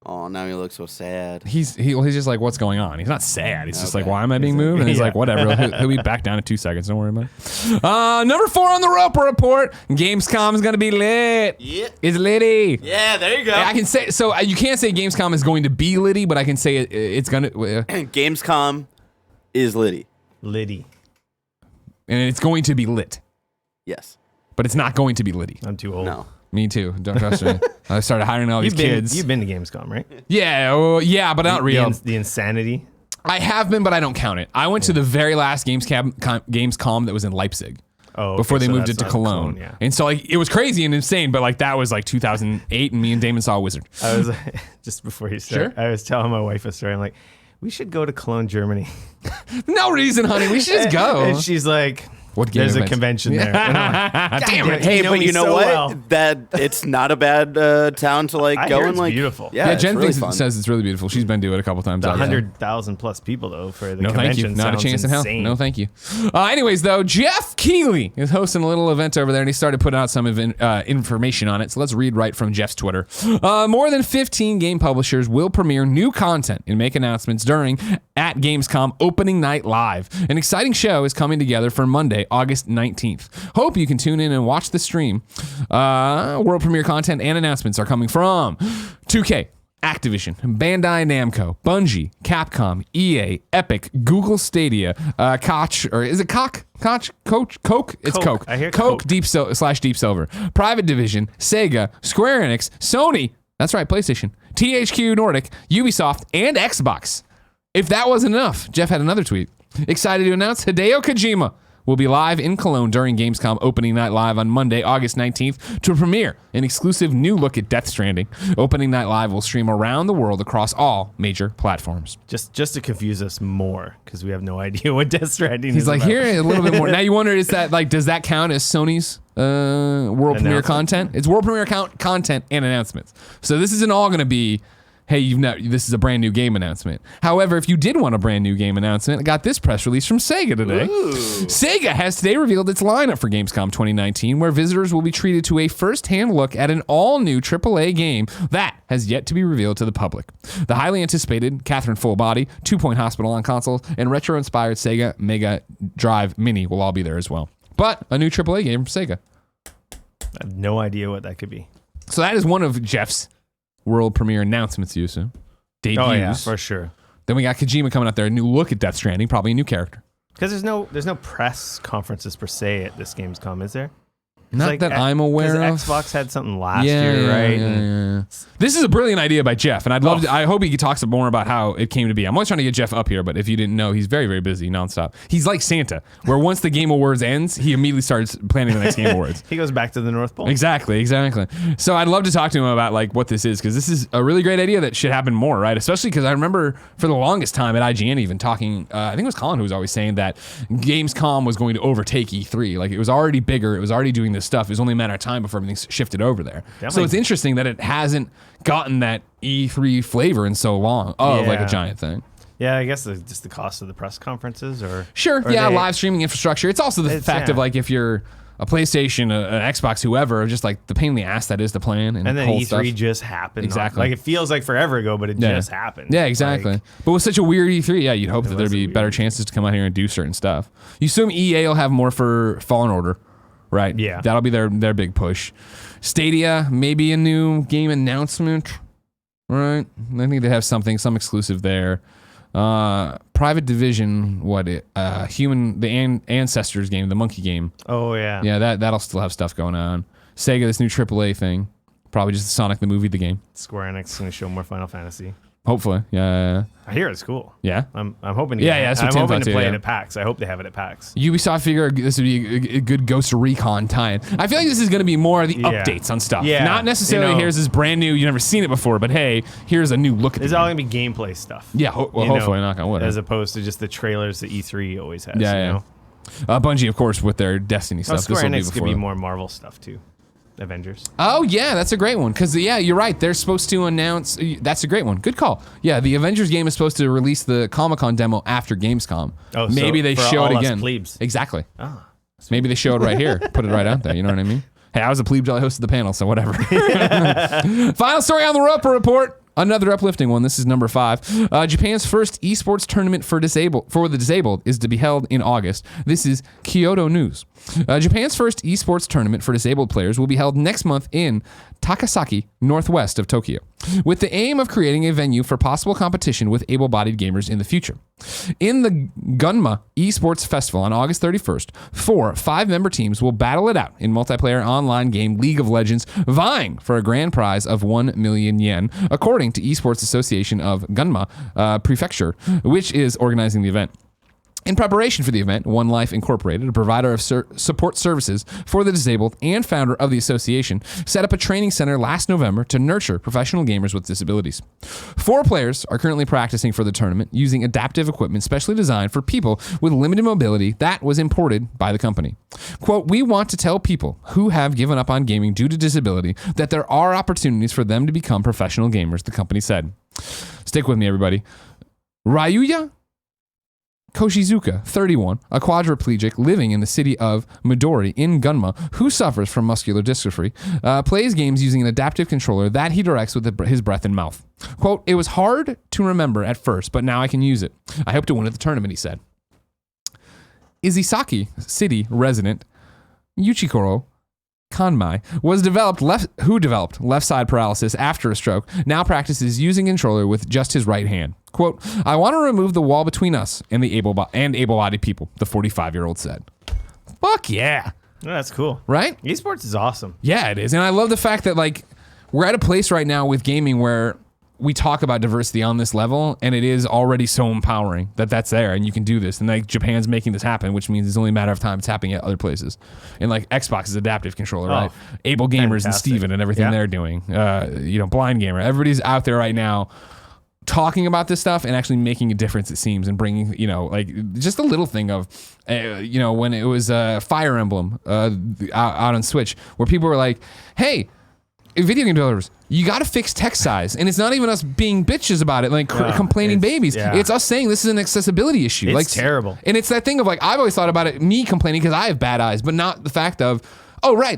Oh, now he looks so sad. He's just like, what's going on? He's not sad. He's just like, why am I being moved? And he's like, whatever. He'll be back down in 2 seconds. Don't worry about it. Number 4 on the Roper Report. Gamescom is going to be lit. Yeah. It's litty. Yeah, there you go. I can say, so you can't say Gamescom is going to be litty, but I can say it's going to. Gamescom is litty. Liddy. And it's going to be lit. Yes. But it's not going to be litty. I'm too old. No. Me too. Don't trust me. I started hiring all these kids. You've been to Gamescom, right? Yeah, but not real. The insanity. I have been, but I don't count it. I went to the very last Gamescom that was in Leipzig. Before they moved it to Cologne. And so like it was crazy and insane, but like that was like 2008 and me and Damon saw a wizard. I was just before you start, I was telling my wife a story. I'm like, we should go to Cologne, Germany. No reason, honey. We should just go. And she's like, there's a convention there. Like, damn it. Hey, but you know what? Well. That it's not a bad town to like go and like. Beautiful. Yeah, Jen really says it's really beautiful. She's been to it a couple times. 100,000 plus people though for the convention. No, thank you. Not a chance in hell. No, thank you. Anyways, though, Jeff Keighley is hosting a little event over there, and he started putting out some information on it. So let's read right from Jeff's Twitter. More than 15 game publishers will premiere new content and make announcements during at Gamescom Opening Night Live. An exciting show is coming together for Monday, August 19th. Hope you can tune in and watch the stream. World premiere content and announcements are coming from 2K, Activision, Bandai Namco, Bungie, Capcom, EA, Epic, Google Stadia, Koch, or is it Koch? Koch? Coke? It's Coke. I hear Coke. Deep Silver, Private Division, Sega, Square Enix, Sony, that's right, PlayStation, THQ Nordic, Ubisoft, and Xbox. If that wasn't enough, Jeff had another tweet. Excited to announce Hideo Kojima will be live in Cologne during Gamescom Opening Night Live on Monday, August 19th to premiere an exclusive new look at Death Stranding. Opening Night Live will stream around the world across all major platforms. Just to confuse us more, because we have no idea what Death Stranding is. He's like, about. Here a little bit more. Now you wonder, is that like, does that count as Sony's world premiere content? It's world premiere content and announcements. So this isn't all going to be hey, this is a brand new game announcement. However, if you did want a brand new game announcement, I got this press release from Sega today. Ooh. Sega has today revealed its lineup for Gamescom 2019, where visitors will be treated to a first-hand look at an all-new AAA game that has yet to be revealed to the public. The highly anticipated Catherine Full Body, 2-Point Hospital on consoles, and retro-inspired Sega Mega Drive Mini will all be there as well. But a new AAA game from Sega. I have no idea what that could be. So that is one of Jeff's world premiere announcements, Yusu. Debuts. Oh yeah, for sure. Then we got Kojima coming out there, a new look at Death Stranding, probably a new character. Because there's no press conferences per se at this Gamescom, is there? Not that I'm aware of. Xbox had something last year, right? Yeah. This is a brilliant idea by Jeff, and I'd love to, I hope he talks more about how it came to be. I'm always trying to get Jeff up here, but if you didn't know, he's very, very busy nonstop. He's like Santa, where once the Game Awards ends, he immediately starts planning the next Game Awards. He goes back to the North Pole. Exactly. So I'd love to talk to him about like what this is, because this is a really great idea that should happen more, right? Especially because I remember for the longest time at IGN even talking, I think it was Colin who was always saying that Gamescom was going to overtake E3. Like it was already bigger, it was already doing this stuff. It was only a matter of time before everything's shifted over there. Definitely. So it's interesting that it hasn't gotten that E3 flavor in so long of like a giant thing. Yeah, I guess just the cost of the press conferences or... Sure, live streaming infrastructure. It's also the fact of like if you're a PlayStation, an Xbox, whoever, just like the pain in the ass that is to plan and then whole E3 stuff. just happened. Exactly. Like it feels like forever ago, but it just happened. Yeah, exactly. Like, but with such a weird E3, you'd hope that there'd be better chances to come out here and do certain stuff. You assume EA will have more for Fallen Order, right? Yeah. That'll be their big push. Stadia, maybe a new game announcement, right? I think they have some exclusive there. Private Division, the Ancestors game, the monkey game. Oh yeah. Yeah, that'll still have stuff going on. Sega, this new AAA thing. Probably just Sonic the movie, the game. Square Enix is going to show more Final Fantasy. Hopefully, yeah. I hear it's cool. Yeah, I'm hoping. To that's what I'm Tim hoping thought to too, play yeah. it at PAX. I hope they have it at PAX. Ubisoft figure this would be a good Ghost Recon tie-in. I feel like this is going to be more of the updates on stuff. Yeah. Not necessarily here's this brand new, you've never seen it before, but hey, here's a new look at it. It's all going to be gameplay stuff. Yeah, hopefully not going to. As opposed to just the trailers that E3 always has. Yeah, you know? Bungie, of course, with their Destiny stuff. Square Enix could be more Marvel stuff too. Avengers. Oh yeah, that's a great one. Because you're right. They're supposed to announce. That's a great one. Good call. Yeah, the Avengers game is supposed to release the Comic-Con demo after Gamescom. Oh, maybe they show it again. Plebes. Exactly. Ah, maybe they show it right here. Put it right out there. You know what I mean? Hey, I was a plebe till I hosted the panel, so whatever. Final story on the Roper Report. Another uplifting one. This is number 5. Japan's first esports tournament for the disabled is to be held in August. This is Kyoto News. Japan's first esports tournament for disabled players will be held next month in Takasaki, northwest of Tokyo, with the aim of creating a venue for possible competition with able-bodied gamers in the future. In the Gunma Esports Festival on August 31st, 4 5-member teams will battle it out in multiplayer online game League of Legends, vying for a grand prize of 1 million yen, according to Esports Association of Gunma Prefecture, which is organizing the event. In preparation for the event, One Life Incorporated, a provider of support services for the disabled and founder of the association, set up a training center last November to nurture professional gamers with disabilities. 4 players are currently practicing for the tournament using adaptive equipment specially designed for people with limited mobility that was imported by the company. Quote, "We want to tell people who have given up on gaming due to disability that there are opportunities for them to become professional gamers," the company said. Stick with me, everybody. Ryuya Koshizuka, 31, a quadriplegic living in the city of Midori in Gunma, who suffers from muscular dystrophy, plays games using an adaptive controller that he directs with his breath and mouth. Quote, "It was hard to remember at first, but now I can use it. I hope to win at the tournament," he said. Izisaki City resident Yuchikoro Kanmai who developed left side paralysis after a stroke, now practices using a controller with just his right hand. Quote, "I want to remove the wall between us and the able-bodied people," the 45-year-old said. Fuck yeah. Oh, that's cool. Right? Esports is awesome. Yeah, it is. And I love the fact that like we're at a place right now with gaming where we talk about diversity on this level, and it is already so empowering that that's there and you can do this. And like Japan's making this happen, which means it's only a matter of time it's happening at other places. And like Xbox's adaptive controller, right? Able Gamers and Steven and everything they're doing. Blind Gamer. Everybody's out there right now talking about this stuff and actually making a difference, it seems, and bringing, like just a little thing of, when it was Fire Emblem out on Switch, where people were like, hey, video game developers, you got to fix text size, and it's not even us being bitches about it, like complaining babies. Yeah. It's us saying this is an accessibility issue. It's like terrible. And it's that thing of like I've always thought about it, me complaining because I have bad eyes, but not the fact of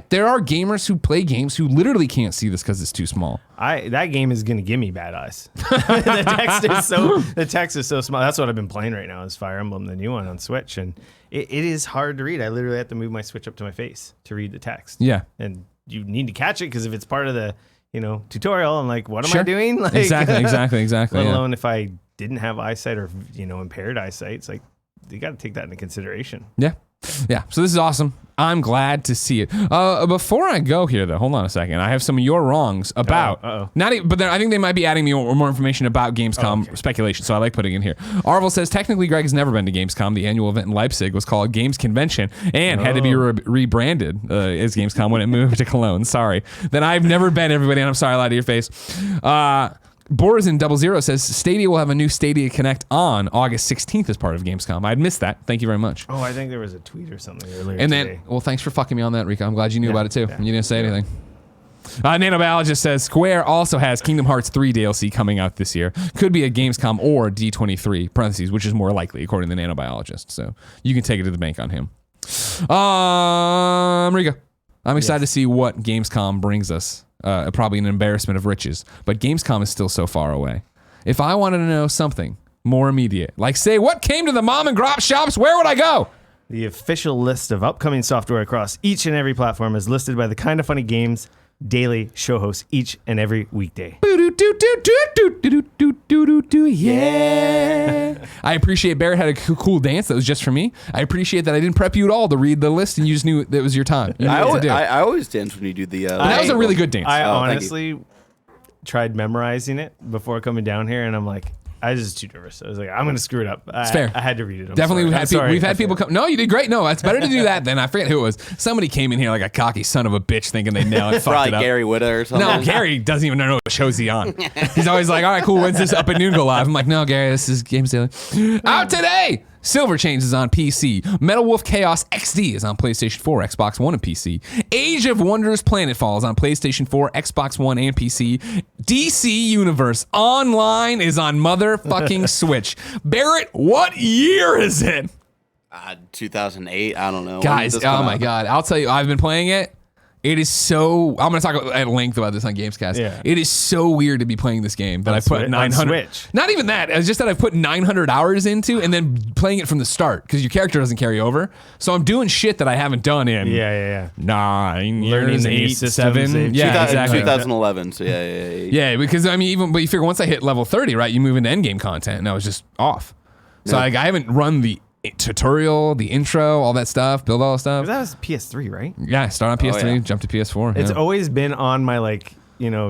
there are gamers who play games who literally can't see this because it's too small. That game is gonna give me bad eyes. The text is so small. That's what I've been playing right now is Fire Emblem, the new one on Switch, and it is hard to read. I literally have to move my Switch up to my face to read the text. Yeah, and you need to catch it because if it's part of the tutorial, I'm like, what am I doing? Like, exactly. Let alone if I didn't have eyesight or impaired eyesight, it's like you got to take that into consideration. Yeah. So this is awesome. I'm glad to see it. Before I go here, though, hold on a second. I have some of your wrongs about but I think they might be adding me more information about Gamescom speculation. So I like putting it in here. Arvel says technically Greg has never been to Gamescom. The annual event in Leipzig was called Games Convention and had to be rebranded as Gamescom when it moved to Cologne. Sorry. Then I've never been. Everybody, and I'm sorry I lied to your face. Boris in 00 says Stadia will have a new Stadia Connect on August 16th as part of Gamescom. I'd missed that. Thank you very much. Oh, I think there was a tweet or something earlier and today. then, well, thanks for fucking me on that, Rika. I'm glad you knew about it too. You didn't say anything. Nanobiologist says Square also has Kingdom Hearts 3 DLC coming out this year. Could be a Gamescom or D23, parentheses, which is more likely, according to the Nanobiologist. So you can take it to the bank on him. Rika, I'm excited to see what Gamescom brings us. Probably an embarrassment of riches, but Gamescom is still so far away. If I wanted to know something more immediate, like say what came to the mom and grop shops, where would I go? The official list of upcoming software across each and every platform is listed by the Kinda Funny Games daily show host each and every weekday. Yeah. I appreciate Barrett had a cool dance that was just for me. I appreciate that I didn't prep you at all to read the list and you just knew that was your time. I always dance when you do the. That was a really good dance. I honestly tried memorizing it before coming down here, and I'm like, I was just too nervous. I was like, I'm going to screw it up. It's fair. I had to read it. Definitely, we've had people come. No, you did great. No, it's better to do that than I forget who it was. Somebody came in here like a cocky son of a bitch, thinking they nailed it. Probably Gary Whitta or something. No, Gary doesn't even know what shows he on. He's always like, all right, cool. When's this Up at Noon go live? I'm like, no, Gary, this is Games Daily. Out today. Silver Chains is on PC. Metal Wolf Chaos XD is on PlayStation 4, Xbox One, and PC. Age of Wonders Planetfall is on PlayStation 4, Xbox One, and PC. DC Universe Online is on motherfucking Switch. Barrett, what year is it? 2008. I don't know. Guys, oh my God. I'll tell you, I've been playing it. It is so. I'm going to talk at length about this on Gamescast. Yeah. It is so weird to be playing this game that I put 900. Not even that. It's just that I put 900 hours into and then playing it from the start because your character doesn't carry over. So I'm doing shit that I haven't done in 9 years, 8, 7. Yeah, exactly. 2011. So yeah. Yeah, because I mean, but you figure once I hit level 30, right, you move into endgame content, and I was just off. So like, I haven't run the tutorial, the intro, all that stuff, build all that stuff. That was PS3, right? Yeah, start on PS3, jump to PS4. It's always been on my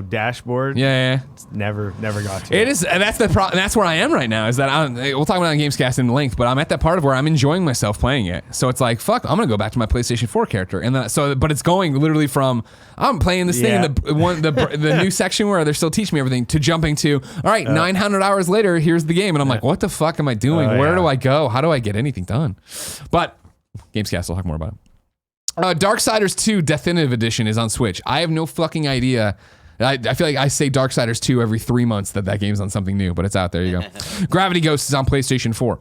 dashboard. Yeah. It's never got to it. Is, and that's the problem. That's where I am right now. Is that we'll talk about it on Gamescast in length, but I'm at that part of where I'm enjoying myself playing it. So it's like, fuck, I'm gonna go back to my PlayStation 4 character, and but it's going literally from I'm playing this thing, the new section where they're still teaching me everything, to jumping to all right, 900 hours later, here's the game, and I'm like, what the fuck am I doing? Where do I go? How do I get anything done? But Gamescast, we'll talk more about it. Darksiders 2 Definitive Edition is on Switch. I have no fucking idea. I feel like I say Darksiders 2 every 3 months that game's on something new, but it's out there. You go. Gravity Ghost is on PlayStation 4.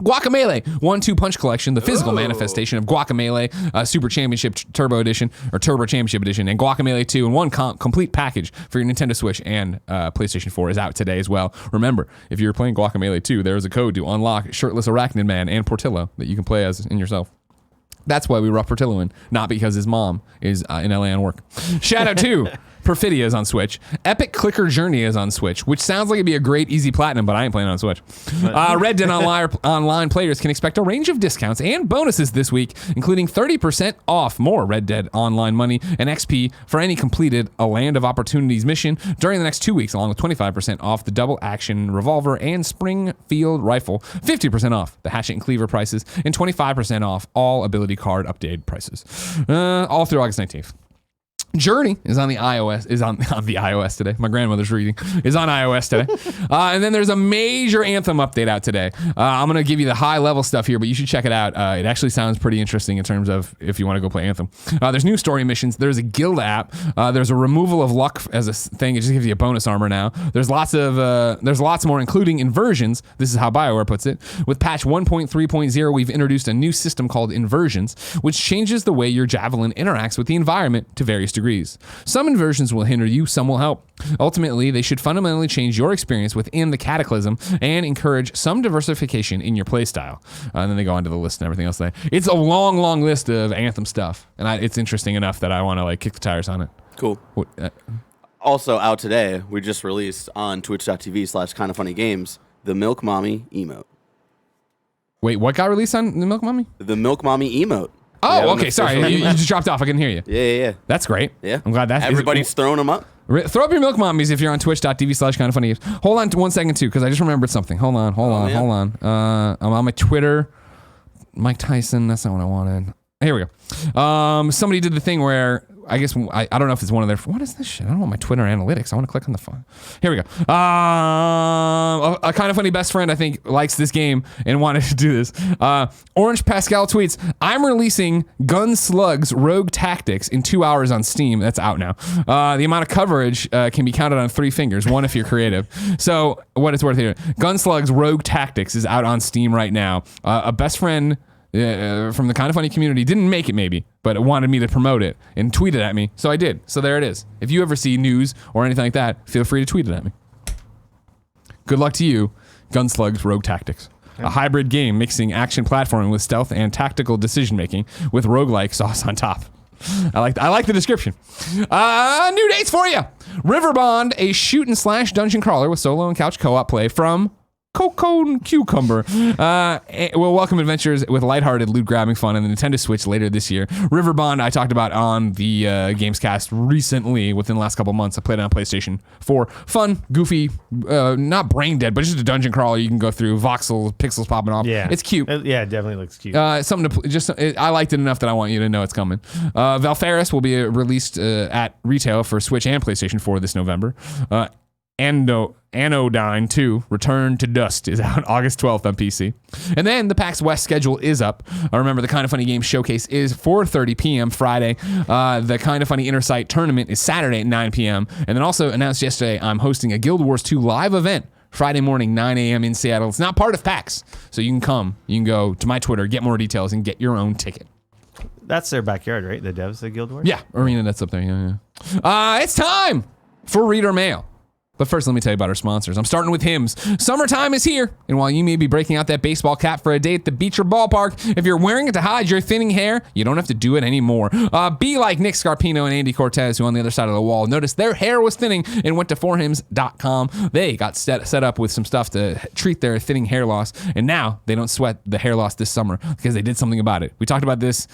Guacamelee 1-2 Punch Collection, the physical manifestation of Guacamelee Super Championship Turbo Edition or Turbo Championship Edition, and Guacamelee 2 in one complete package for your Nintendo Switch and PlayStation 4 is out today as well. Remember, if you're playing Guacamelee 2, there is a code to unlock Shirtless Arachnid Man and Portillo that you can play as in yourself. That's why we rough Portillo in, not because his mom is in LA on work. Shadow 2, Perfidia is on Switch. Epic Clicker Journey is on Switch, which sounds like it'd be a great easy platinum, but I ain't playing on Switch. Red Dead Online players can expect a range of discounts and bonuses this week, including 30% off more Red Dead Online money and XP for any completed A Land of Opportunities mission during the next 2 weeks, along with 25% off the double action revolver and Springfield rifle, 50% off the hatchet and cleaver prices, and 25% off all ability card update prices. All through August 19th. Journey is on the iOS, is on the iOS today. My grandmother's reading is on iOS today. And then there's a major Anthem update out today. I'm going to give you the high level stuff here, but you should check it out. It actually sounds pretty interesting in terms of if you want to go play Anthem. There's new story missions. There's a guild app. There's a removal of luck as a thing. It just gives you a bonus armor now. There's lots more, including inversions. This is how BioWare puts it. With patch 1.3.0, we've introduced a new system called inversions, which changes the way your javelin interacts with the environment to various degrees. Some inversions will hinder you, some will help. Ultimately, they should fundamentally change your experience within the Cataclysm and encourage some diversification in your playstyle. And then they go on to the list and everything else. It's a long, long list of Anthem stuff, and it's interesting enough that I want to like kick the tires on it. Cool. Also out today, we just released on twitch.tv/kindoffunnygames the Milk Mommy emote. Wait, what got released on the Milk Mommy? The Milk Mommy emote. Oh, okay. Sorry, you just dropped off. I couldn't hear you. Yeah. That's great. Yeah. I'm glad that everybody's throwing them up. Throw up your milk mommies if you're on twitch.tv/kindoffunnygames. Hold on 1 second too, because I just remembered something. Hold on. I'm on my Twitter. Mike Tyson. That's not what I wanted. Here we go. Somebody did the thing where I guess I don't know if it's one of their. What is this shit? I don't want my Twitter analytics. I want to click on the phone. Here we go. A kind of funny best friend I think likes this game and wanted to do this. Orange Pascal tweets, "I'm releasing Gunslugs Rogue Tactics in 2 hours on Steam." That's out now. The amount of coverage can be counted on 3 fingers. One if you're creative. So what it's worth here. Gunslugs Rogue Tactics is out on Steam right now. A best friend from the Kind of Funny community didn't make it maybe, but it wanted me to promote it and tweet it at me, so I did. So there it is. If you ever see news or anything like that, feel free to tweet it at me. Good luck to you, Gunslugs Rogue Tactics. A hybrid game mixing action platforming with stealth and tactical decision making with roguelike sauce on top. I like the description. New dates for you. Riverbond, a shoot and slash dungeon crawler with solo and couch co-op play from Cocoon Cucumber will welcome adventures with lighthearted loot grabbing fun on the Nintendo Switch later this year. Riverbond I talked about on the Gamescast recently within the last couple months. I played it on PlayStation 4. Fun, goofy, not brain dead, but just a dungeon crawler you can go through. Voxels, pixels popping off. Yeah. It's cute. Yeah, it definitely looks cute. Something to I liked it enough that I want you to know it's coming. Valfaris will be released at retail for Switch and PlayStation 4 this November. Anodyne 2, Return to Dust is out August 12th on PC. And then the PAX West schedule is up. Remember, the Kind of Funny Games Showcase is 4:30 p.m. Friday. The Kind of Funny Inner-Sight Tournament is Saturday at 9 p.m. And then also announced yesterday, I'm hosting a Guild Wars 2 live event Friday morning, 9 a.m. in Seattle. It's not part of PAX, so you can come. You can go to my Twitter, get more details, and get your own ticket. That's their backyard, right? The devs of Guild Wars? Yeah, Arena, that's up there. Yeah. It's time for Reader Mail. But first, let me tell you about our sponsors. I'm starting with Hims. Summertime is here, and while you may be breaking out that baseball cap for a day at the beach or ballpark, if you're wearing it to hide your thinning hair, you don't have to do it anymore. Be like Nick Scarpino and Andy Cortez, who on the other side of the wall noticed their hair was thinning and went to forhims.com. They got set up with some stuff to treat their thinning hair loss, and now they don't sweat the hair loss this summer because they did something about it. We talked about this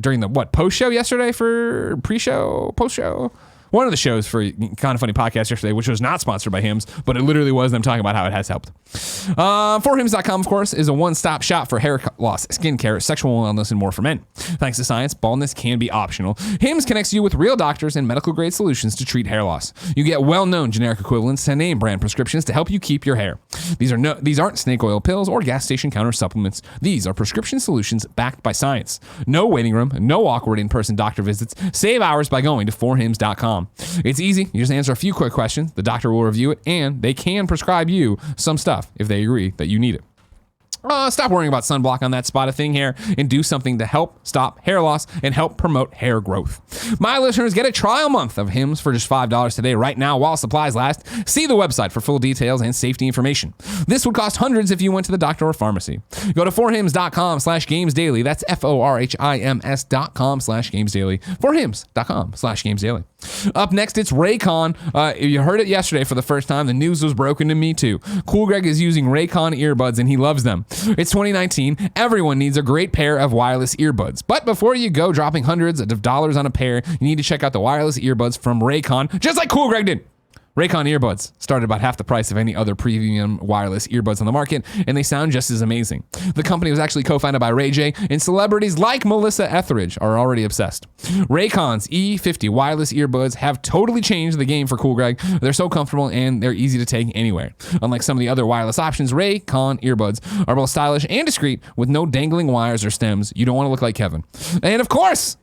during the post-show yesterday for pre-show, post-show? One of the shows for Kind of Funny podcast yesterday, which was not sponsored by Hims, but it literally was them talking about how it has helped. Forhims.com, of course, is a one-stop shop for hair loss, skincare, sexual wellness, and more for men. Thanks to science, baldness can be optional. Hims connects you with real doctors and medical-grade solutions to treat hair loss. You get well-known generic equivalents to name brand prescriptions to help you keep your hair. These aren't snake oil pills or gas station counter supplements. These are prescription solutions backed by science. No waiting room, no awkward in-person doctor visits. Save hours by going to forhims.com. It's easy. You just answer a few quick questions. The doctor will review it, and they can prescribe you some stuff if they agree that you need it. Stop worrying about sunblock on that spot of thing hair and do something to help stop hair loss and help promote hair growth. My listeners get a trial month of Hims for just $5 today right now while supplies last. See the website for full details and safety information. This would cost hundreds if you went to the doctor or pharmacy. Go to forhims.com/gamesdaily. That's forhims.com/gamesdaily. Forhims.com/gamesdaily. Up next, it's Raycon. You heard it yesterday for the first time. The news was broken to me too. Cool Greg is using Raycon earbuds and he loves them. It's 2019. Everyone needs a great pair of wireless earbuds. But before you go dropping hundreds of dollars on a pair, you need to check out the wireless earbuds from Raycon, just like Cool Greg did. Raycon earbuds start at about half the price of any other premium wireless earbuds on the market, and they sound just as amazing. The company was actually co-founded by Ray J, and celebrities like Melissa Etheridge are already obsessed. Raycon's E50 wireless earbuds have totally changed the game for Cool Greg. They're so comfortable and they're easy to take anywhere. Unlike some of the other wireless options, Raycon earbuds are both stylish and discreet with no dangling wires or stems. You don't want to look like Kevin. And of course,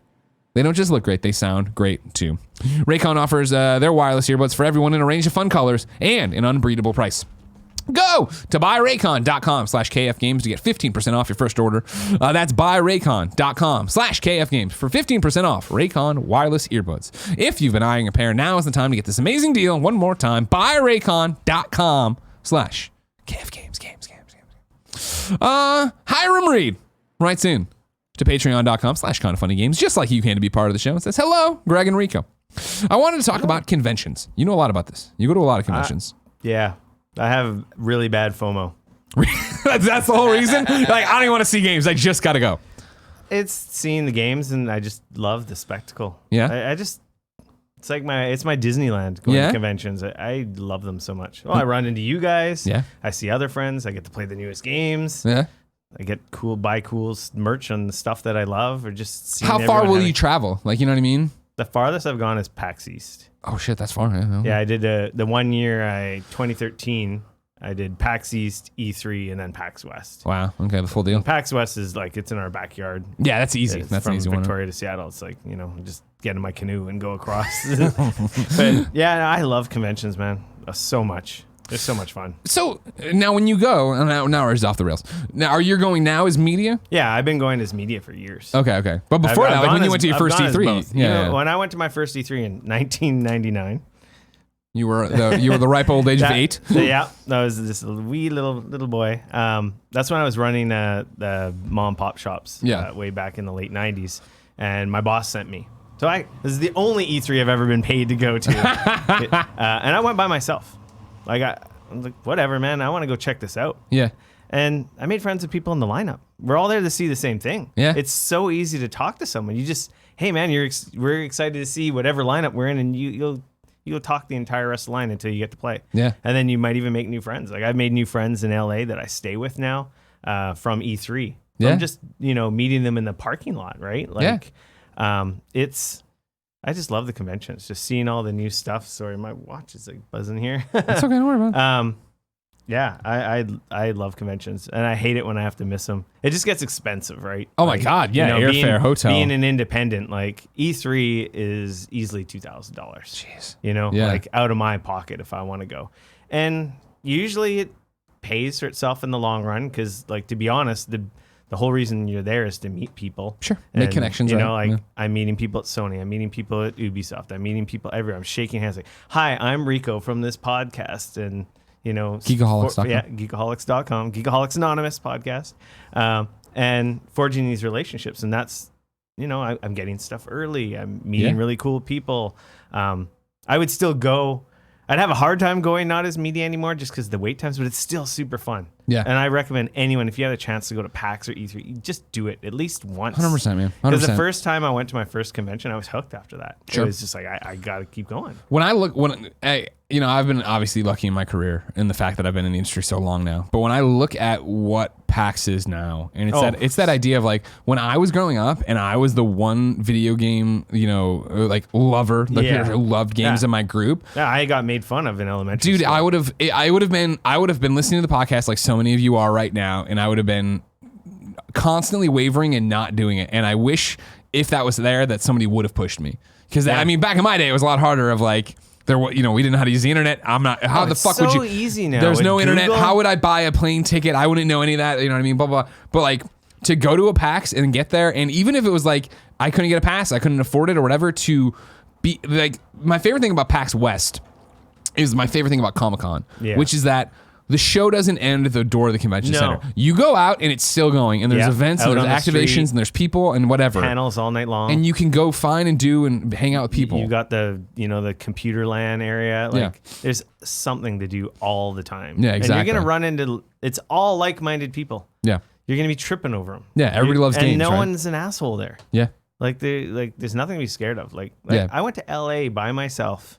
they don't just look great, they sound great too. Raycon offers their wireless earbuds for everyone in a range of fun colors and an unbeatable price. Go to buyraycon.com/kfgames to get 15% off your first order. That's buyraycon.com/kfgames for 15% off Raycon wireless earbuds. If you've been eyeing a pair, now is the time to get this amazing deal. One more time, buyraycon.com/kfgames. Hyrum Reed writes in to patreon.com/kindoffunnygames, just like you can, to be part of the show, and says, hello, Greg and Rico. I wanted to talk about conventions. You know a lot about this. You go to a lot of conventions. Yeah. I have really bad FOMO. That's the whole reason? Like, I don't even want to see games. I just got to go. It's seeing the games, and I just love the spectacle. Yeah. I just, it's like it's my Disneyland going to conventions. I love them so much. Oh, I run into you guys. Yeah. I see other friends. I get to play the newest games. Yeah. I get buy cool merch on the stuff that I love, or just seeing How far will you travel? Like, you know what I mean? The farthest I've gone is PAX East. Oh shit, that's far. Yeah, I did the 1 year, 2013, I did PAX East, E3, and then PAX West. Wow. Okay, the full deal. And PAX West is like, it's in our backyard. Yeah, that's easy. It's That's from an easy Victoria to Seattle. It's like, just get in my canoe and go across. But yeah, I love conventions, man. So much. It's so much fun. So now when you go, now we're off the rails. Now, are you going now as media? Yeah, I've been going as media for years. Okay. But before that, like when you went to your first E3. Yeah. When I went to my first E3 in 1999. You were the ripe old age of 8. Yeah, that was this wee little boy. That's when I was running the mom and pop shops. Way back in the late 90s, and my boss sent me. So this is the only E3 I've ever been paid to go to, and I went by myself. I'm like, whatever, man. I want to go check this out. Yeah. And I made friends with people in the lineup. We're all there to see the same thing. Yeah. It's so easy to talk to someone. You just, hey, man, we're excited to see whatever lineup we're in, and you'll talk the entire rest of the line until you get to play. Yeah. And then you might even make new friends. Like, I've made new friends in LA that I stay with now from E3. Yeah. From just, meeting them in the parking lot, right? Like, I just love the conventions, just seeing all the new stuff. Sorry, my watch is like buzzing here. It's okay, don't worry about it. Yeah, I love conventions, and I hate it when I have to miss them. It just gets expensive, right? Oh my God, yeah, airfare, hotel. Being an independent, like E3 is easily $2,000. Jeez. Like out of my pocket if I want to go. And usually it pays for itself in the long run because, like, to be honest, the whole reason you're there is to meet people. Sure. Make connections. I'm meeting people at Sony. I'm meeting people at Ubisoft. I'm meeting people everywhere. I'm shaking hands like, hi, I'm Rico from this podcast. And, Geekaholics.com. Geekaholics.com. Geekaholics Anonymous podcast. And forging these relationships. And that's, I'm getting stuff early. I'm meeting really cool people. I would still go. I'd have a hard time going not as media anymore just because of the wait times, but it's still super fun. Yeah. And I recommend anyone, if you have a chance to go to PAX or E3, just do it at least once. 100%, man. 100%. Because the first time I went to my first convention, I was hooked after that. Sure. It was just like, I got to keep going. I've been obviously lucky in my career in the fact that I've been in the industry so long now. But when I look at what PAX is now, and it's that idea of like when I was growing up and I was the one video game, like lover, who loved games in my group. Yeah, I got made fun of in elementary school. I would have been listening to the podcast like so many of you are right now, and I would have been constantly wavering and not doing it. And I wish if that was there that somebody would have pushed me. Because back in my day, it was a lot harder of like, we didn't know how to use the internet. How the fuck would you? It's so easy now. There's no Google. internet. How would I buy a plane ticket? I wouldn't know any of that. You know what I mean? Blah, blah. But like to go to a PAX and get there, and even if it was like, I couldn't get a pass, I couldn't afford it or whatever, to be like, my favorite thing about PAX West is my favorite thing about Comic-Con, which is that the show doesn't end at the door of the convention center. You go out and it's still going, and there's events and there's activations and there's people and whatever. Panels all night long. And you can go find and do and hang out with people. You got the computer LAN area. There's something to do all the time. Yeah, exactly. And you're going to run into, it's all like-minded people. Yeah. You're going to be tripping over them. Yeah, everybody loves games, and no right? one's an asshole there. Yeah. There's nothing to be scared of. I went to LA by myself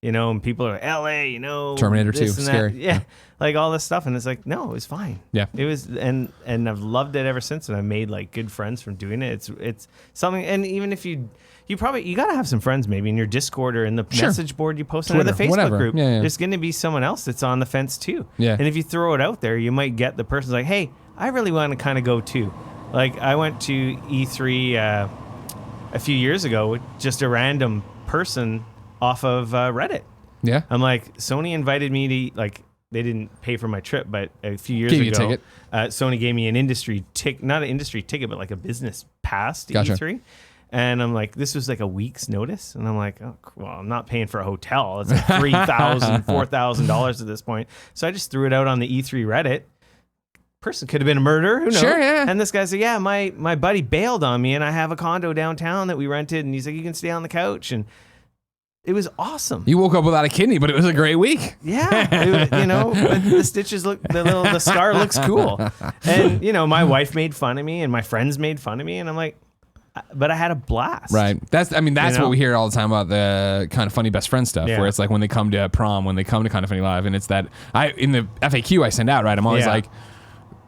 and people are LA, Terminator 2, this and that. scary. Yeah, like all this stuff, and it's like, no, it was fine. Yeah, it was, and I've loved it ever since, and I've made like good friends from doing it. It's something, and even if you gotta have some friends maybe in your Discord or in the message board you post into the Facebook group. Yeah. There's gonna be someone else that's on the fence too. Yeah, and if you throw it out there, you might get the person's like, hey, I really want to kind of go too. Like I went to E3 a few years ago with just a random person off of Reddit. Yeah. I'm like, Sony invited me to, like, they didn't pay for my trip, but a few years Gave you a ago, ticket. Sony gave me an industry ticket, not an industry ticket, but like a business pass to Gotcha. E3. And I'm like, this was like a week's notice. And I'm like, oh, well, I'm not paying for a hotel. It's like $3,000, $4,000 at this point. So I just threw it out on the E3 Reddit. Person could have been a murderer. Who knows? Sure, yeah. And this guy said, yeah, my buddy bailed on me, and I have a condo downtown that we rented, and he's like, you can stay on the couch. And it was awesome. You woke up without a kidney, but it was a great week. Yeah, the stitches look, the scar looks cool. And my wife made fun of me, and my friends made fun of me, and I'm like, but I had a blast. Right. That's what we hear all the time about the Kind of Funny best friend stuff, where it's like when they come to prom, when they come to Kind of Funny Live, and it's that in the FAQ I send out, right? I'm always like,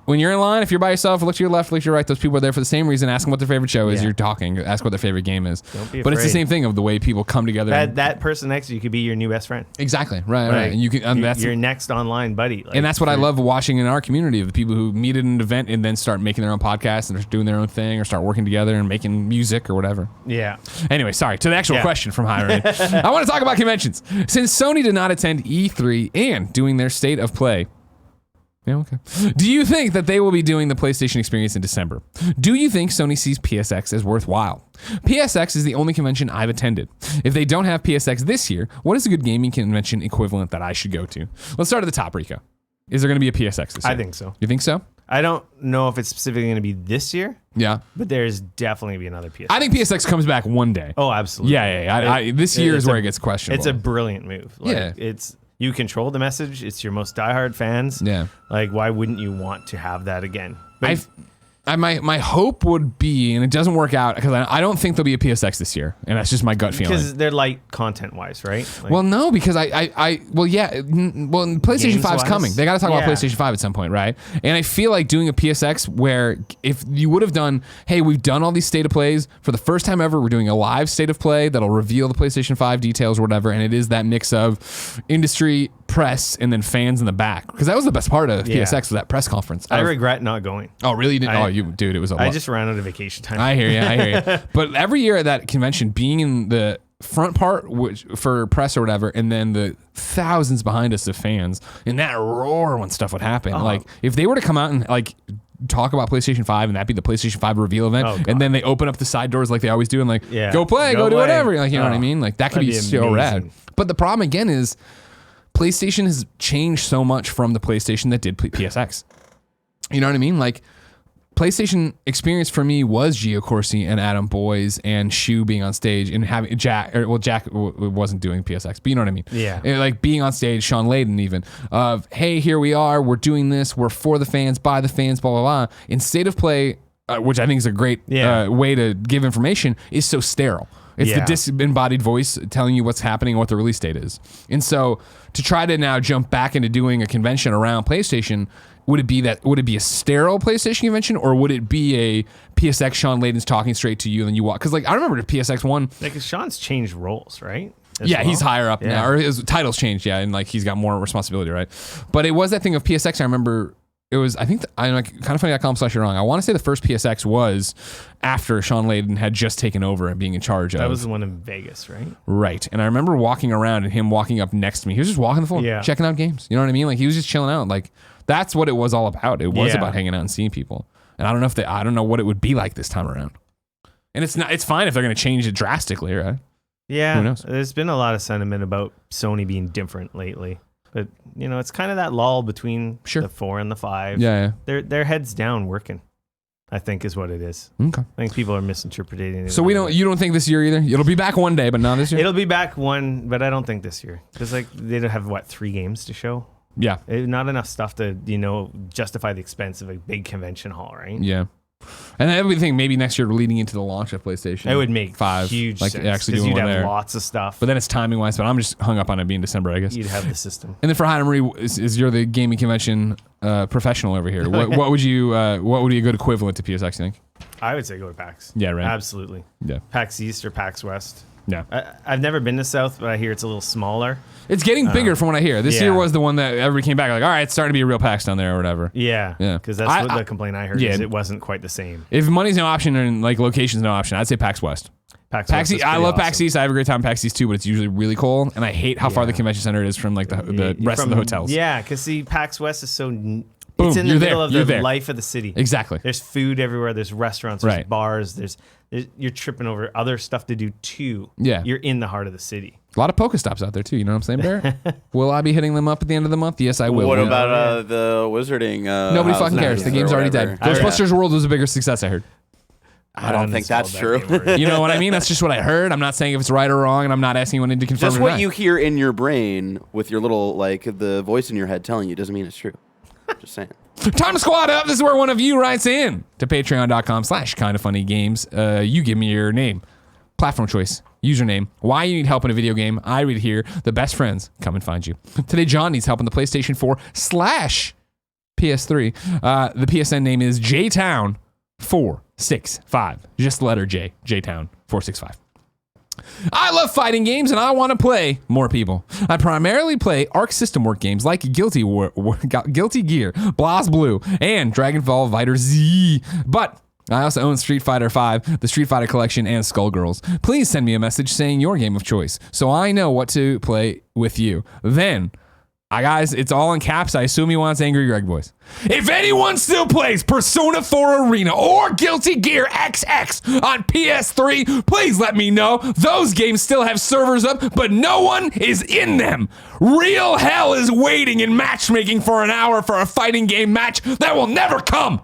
when you're in line, if you're by yourself, look to your left, look to your right. Those people are there for the same reason. Ask them what their favorite show is. You're talking. Ask what their favorite game is. Don't be but it's the afraid. same thing of the way people come together. That person next to you could be your new best friend. Exactly. Right. And you can. That's your next online buddy. Like, and that's what I love watching in our community of the people who meet at an event and then start making their own podcast and start doing their own thing or start working together and making music or whatever. Yeah. Anyway, sorry. To the actual question from Hyrum. I want to talk about conventions. Since Sony did not attend E3 and doing their state of play. Yeah, okay. Do you think that they will be doing the PlayStation experience in December? Do you think Sony sees PSX as worthwhile? PSX is the only convention I've attended. If they don't have PSX this year, what is a good gaming convention equivalent that I should go to? Let's start at the top, Rico. Is there going to be a PSX this year? I think so. You think so? I don't know if it's specifically going to be this year. Yeah. But there's definitely going to be another PSX. I think PSX comes back one day. Oh, absolutely. Yeah. This year is where it gets questionable. It's a brilliant move. You control the message. It's your most diehard fans. Yeah. Like, why wouldn't you want to have that again? But my hope would be, and it doesn't work out because I don't think there'll be a PSX this year, and that's just my gut feeling. Because they're light content-wise, right? Like, well, no, because PlayStation 5's coming. They got to talk about PlayStation 5 at some point, right? And I feel like doing a PSX where if you would have done, hey, we've done all these state of plays for the first time ever, we're doing a live state of play that'll reveal the PlayStation 5 details or whatever, and it is that mix of industry, press, and then fans in the back. Because that was the best part of PSX was that press conference. I regret not going. Oh, really? You didn't? Dude, it was a lot. I just ran out of vacation time. I hear you. But every year at that convention, being in the front part for press or whatever, and then the thousands behind us of fans, and that roar when stuff would happen. Like, if they were to come out and like talk about PlayStation 5 and that be the PlayStation 5 reveal event, and then they open up the side doors like they always do and like, go play, go do whatever. Like, you know what I mean? Like, that could be so rad. But the problem again is PlayStation has changed so much from the PlayStation that did PSX. You know what I mean? Like, PlayStation experience for me was Gio Corsi and Adam Boyes and Shu being on stage and having Jack wasn't doing PSX, but you know what I mean? Yeah. And like being on stage, Sean Layden even, of, hey, here we are, we're doing this, we're for the fans, by the fans, blah, blah, blah. In state of play, which I think is a great way to give information, is so sterile. It's the disembodied voice telling you what's happening and what the release date is. And so to try to now jump back into doing a convention around PlayStation, would it be a sterile PlayStation convention, or would it be a PSX Sean Layden's talking straight to you and then you walk? Because like I remember the PSX one. Like Sean's changed roles, right? He's higher up now, or his title's changed, and like he's got more responsibility, right? But it was that thing of PSX. I remember it was, I think, kindoffunny.com/wrong. I want to say the first PSX was after Sean Layden had just taken over and being in charge of. That was the one in Vegas, right? Right. And I remember walking around and him walking up next to me. He was just walking the floor, checking out games. You know what I mean? Like he was just chilling out. Like that's what it was all about. It was about hanging out and seeing people. And I don't know what it would be like this time around. And it's fine if they're going to change it drastically, right? Yeah. Who knows? There's been a lot of sentiment about Sony being different lately. But, it's kind of that lull between the 4 and the 5. Yeah. Their heads down working, I think is what it is. Okay. I think people are misinterpreting it. So you don't think this year either? It'll be back one day, but not this year? It'll be back one, but I don't think this year. Because they don't have, 3 games to show? Yeah. Not enough stuff to, justify the expense of a big convention hall, right? Yeah. And then we think maybe next year we're leading into the launch of PlayStation. It would make 5, huge like sense. actually Because doing you'd one have there. lots of stuff. But then it's timing wise. But I'm just hung up on it being December, I guess. You'd have the system. And then for Hyrum Reed, is you're the gaming convention professional over here. What would be a good equivalent to PSX? You think? I would say go to PAX. Yeah, right. Absolutely. Yeah. PAX East or PAX West. Yeah. I've never been to South, but I hear it's a little smaller. It's getting bigger from what I hear. This year yeah. was the one that everybody came back like, all right, it's starting to be a real PAX down there or whatever. Yeah. Yeah. Because that's what the complaint I heard is it wasn't quite the same. If money's no option and like location's no option, I'd say PAX West. PAX PAX West East, is I pretty love awesome. PAX East. I have a great time at PAX East too, but it's usually really cold, and I hate how far the Yeah. convention center is from like the rest of the hotels. Yeah, because see, PAX West is so... Boom, it's in the you're middle there, of you're the there. life of the city. Exactly. There's food everywhere. There's restaurants. There's Right. bars. You're tripping over other stuff to do too. Yeah. You're in the heart of the city. A lot of Pokestops out there too. You know what I'm saying, Bear? Will I be hitting them up at the end of the month? Yes, I will. What Yeah. about the wizarding? Nobody fucking cares. The game's already dead. Ghostbusters World was a bigger success, I heard. I don't think that's true. You know what I mean? That's just what I heard. I'm not saying if it's right or wrong, and I'm not asking anyone to confirm Just it or what not. you hear in your brain with your little, like, the voice in your head telling you doesn't mean it's true. Just saying. Time to squad up. This is where one of you writes in to patreon.com/kindoffunnygames. You give me your name, platform choice, username, why you need help in a video game. I read here. The best friends come and find you. Today, John needs help on the PlayStation 4/PS3. The PSN name is JTown465. Just the letter J. JTown465. I love fighting games and I want to play more people. I primarily play Arc System Work games like Guilty Gear, BlazBlue, and Dragonfall Fighter Z. But I also own Street Fighter V, the Street Fighter Collection, and Skullgirls. Please send me a message saying your game of choice so I know what to play with you. Then, guys, it's all in caps. I assume he wants Angry Greg Boys. If anyone still plays Persona 4 Arena or Guilty Gear XX on PS3, please let me know. Those games still have servers up, but no one is in them. Real hell is waiting in matchmaking for an hour for a fighting game match that will never come.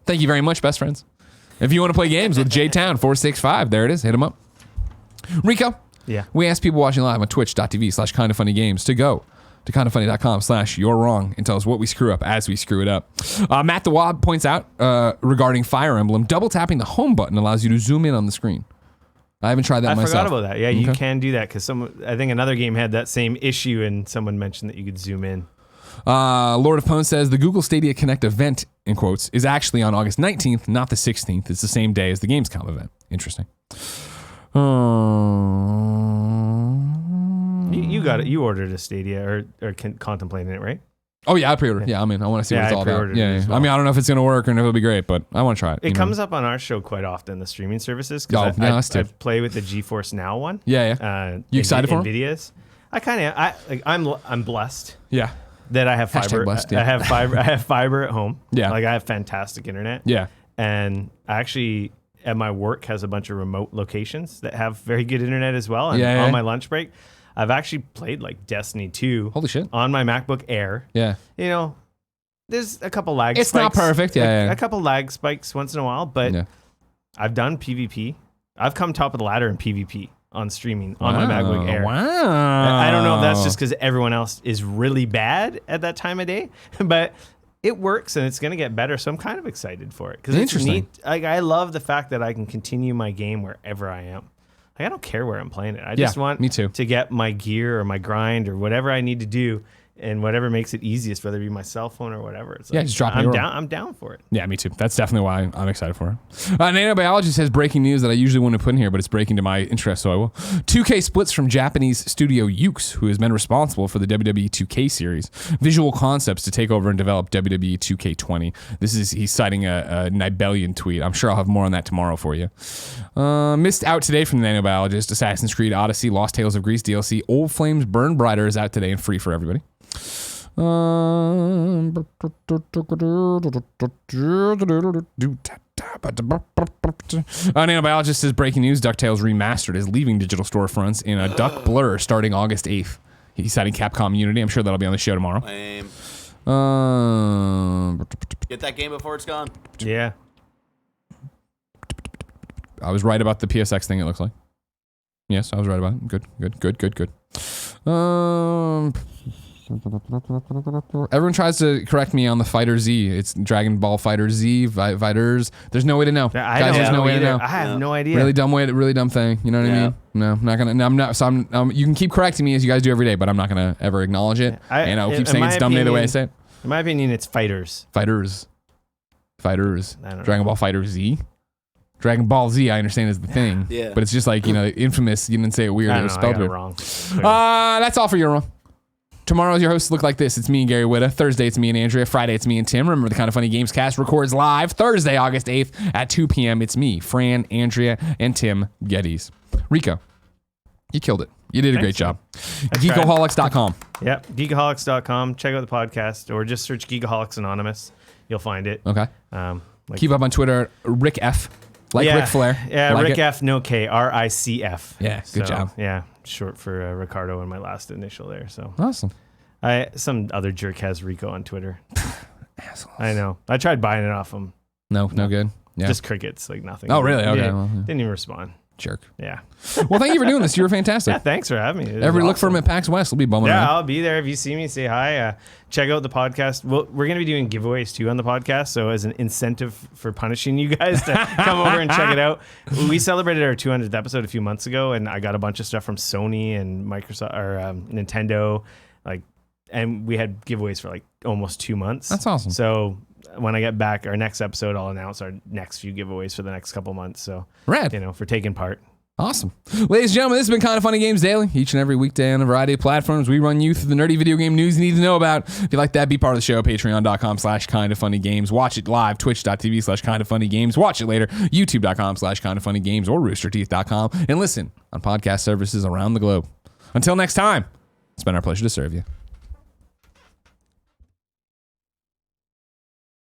Thank you very much, best friends. If you want to play games with JTown465, there it is. Hit him up. Rico? Yeah. We asked people watching live on twitch.tv/kindoffunnygames to go to kindoffunny.com/you're wrong and tell us what we screw up as we screw it up. Matt the Wob points out regarding Fire Emblem, double tapping the home button allows you to zoom in on the screen. I haven't tried that myself. I forgot about that. Yeah, you can do that because I think another game had that same issue and someone mentioned that you could zoom in. Lord of Pone says the Google Stadia Connect event, in quotes, is actually on August 19th, not the 16th. It's the same day as the Gamescom event. Interesting. You got it. You ordered a Stadia or contemplating it, right? Oh yeah, I pre-ordered. Yeah, I mean, I want to see what it's all about. pre-ordered it Yeah, as well. I mean, I don't know if it's gonna work or if it'll be great, but I want to try it. It comes up on our show quite often, the streaming services. Oh, yeah, I us too. play with the GeForce Now one. Yeah. You excited for 'em? NVIDIA's. I'm blessed Yeah. that I have Hashtag fiber. blessed, yeah. I have fiber at home. Yeah. Like I have fantastic internet. Yeah. And actually at my work has a bunch of remote locations that have very good internet as well. And Yeah, yeah. on my lunch break, I've actually played like Destiny 2 Holy shit. on my MacBook Air. Yeah. You know, there's a couple lag It's spikes. not perfect. Yeah. A couple lag spikes once in a while, but Yeah. I've done PvP. I've come top of the ladder in PvP on streaming on my Wow. MacBook Air. Wow. I don't know if that's just because everyone else is really bad at that time of day, but it works and it's going to get better. So I'm kind of excited for it because it's Interesting. neat. Like, I love the fact that I can continue my game wherever I am. Like, I don't care where I'm playing it. I just want me too. to get my gear or my grind or whatever I need to do. And whatever makes it easiest, whether it be my cell phone or whatever. It's Yeah, like, just drop me I'm over. down. I'm down for it. Yeah, me too. That's definitely why I'm excited for it. Nanobiology says breaking news that I usually wouldn't put in here, but it's breaking to my interest, so I will. 2K splits from Japanese studio Ukes, who has been responsible for the WWE 2K series. Visual Concepts to take over and develop WWE 2K20. He's citing a Nibelian tweet. I'm sure I'll have more on that tomorrow for you. Missed out today from the Nanobiologist. Assassin's Creed Odyssey, Lost Tales of Greece DLC, Old Flames Burn Brighter is out today and free for everybody. Nanobiologist says breaking news: DuckTales Remastered is leaving digital storefronts in a duck blur starting August 8th. He's citing Capcom Unity. I'm sure that'll be on the show tomorrow. Lame. Get that game before it's gone. Yeah. I was right about the PSX thing, it looks like. Yes, I was right about it. Good. Everyone tries to correct me on the Fighter Z. It's Dragon Ball Fighter Z, Fighters. There's no way to know. Guys, there's no way to know. I have no idea. Really dumb thing. You know what I mean? No, I'm not gonna. No, I'm not. So you can keep correcting me as you guys do every day, but I'm not gonna ever acknowledge it. I'll keep saying it's dumb the way I say it. In my opinion, it's Fighters. Fighters. Dragon Ball Fighter Z. Dragon Ball Z, I understand is the thing. Yeah. But it's just like, infamous. You didn't say it weird. It was spelled weird. Wrong. That's all for your wrong. Tomorrow's your hosts look like this. It's me and Gary Whitta. Thursday, it's me and Andrea. Friday, it's me and Tim. Remember, the Kind of Funny Games cast records live Thursday, August 8th at 2 p.m. It's me, Fran, Andrea, and Tim Gettys. Rico, you killed it. You did a great job. Geekaholics.com. Yep, geekaholics.com. Check out the podcast or just search Geekaholics Anonymous. You'll find it. Okay. Keep up on Twitter, Rick F. Ric Flair. Yeah, like Rick it. F, no K, RICF. Yeah, good job. Yeah, short for Ricardo and my last initial there. So Awesome. Some other jerk has Rico on Twitter. Assholes. I know. I tried buying it off him. No good. Yeah. Just crickets, like nothing. Oh, really? Okay. Yeah, Well, yeah. Didn't even respond. Jerk. Yeah. Well, thank you for doing this. You were fantastic. Yeah, thanks for having me. Everybody look for him at PAX West. We'll be bumming Yeah, around. I'll be there. If you see me, say hi. Check out the podcast. We're going to be doing giveaways too on the podcast. So as an incentive for punishing you guys to come over and check it out. We celebrated our 200th episode a few months ago, and I got a bunch of stuff from Sony and Microsoft or Nintendo, and we had giveaways for almost 2 months. That's awesome. So when I get back, our next episode, I'll announce our next few giveaways for the next couple months. So Rad. for taking part. Awesome. Ladies and gentlemen, this has been Kind of Funny Games Daily. Each and every weekday on a variety of platforms, we run you through the nerdy video game news you need to know about. If you like that, be part of the show. Patreon.com/kindoffunnygames. Watch it live. Twitch.tv/kindoffunnygames. Watch it later. YouTube.com/kindoffunnygames or roosterteeth.com. And listen on podcast services around the globe. Until next time, it's been our pleasure to serve you.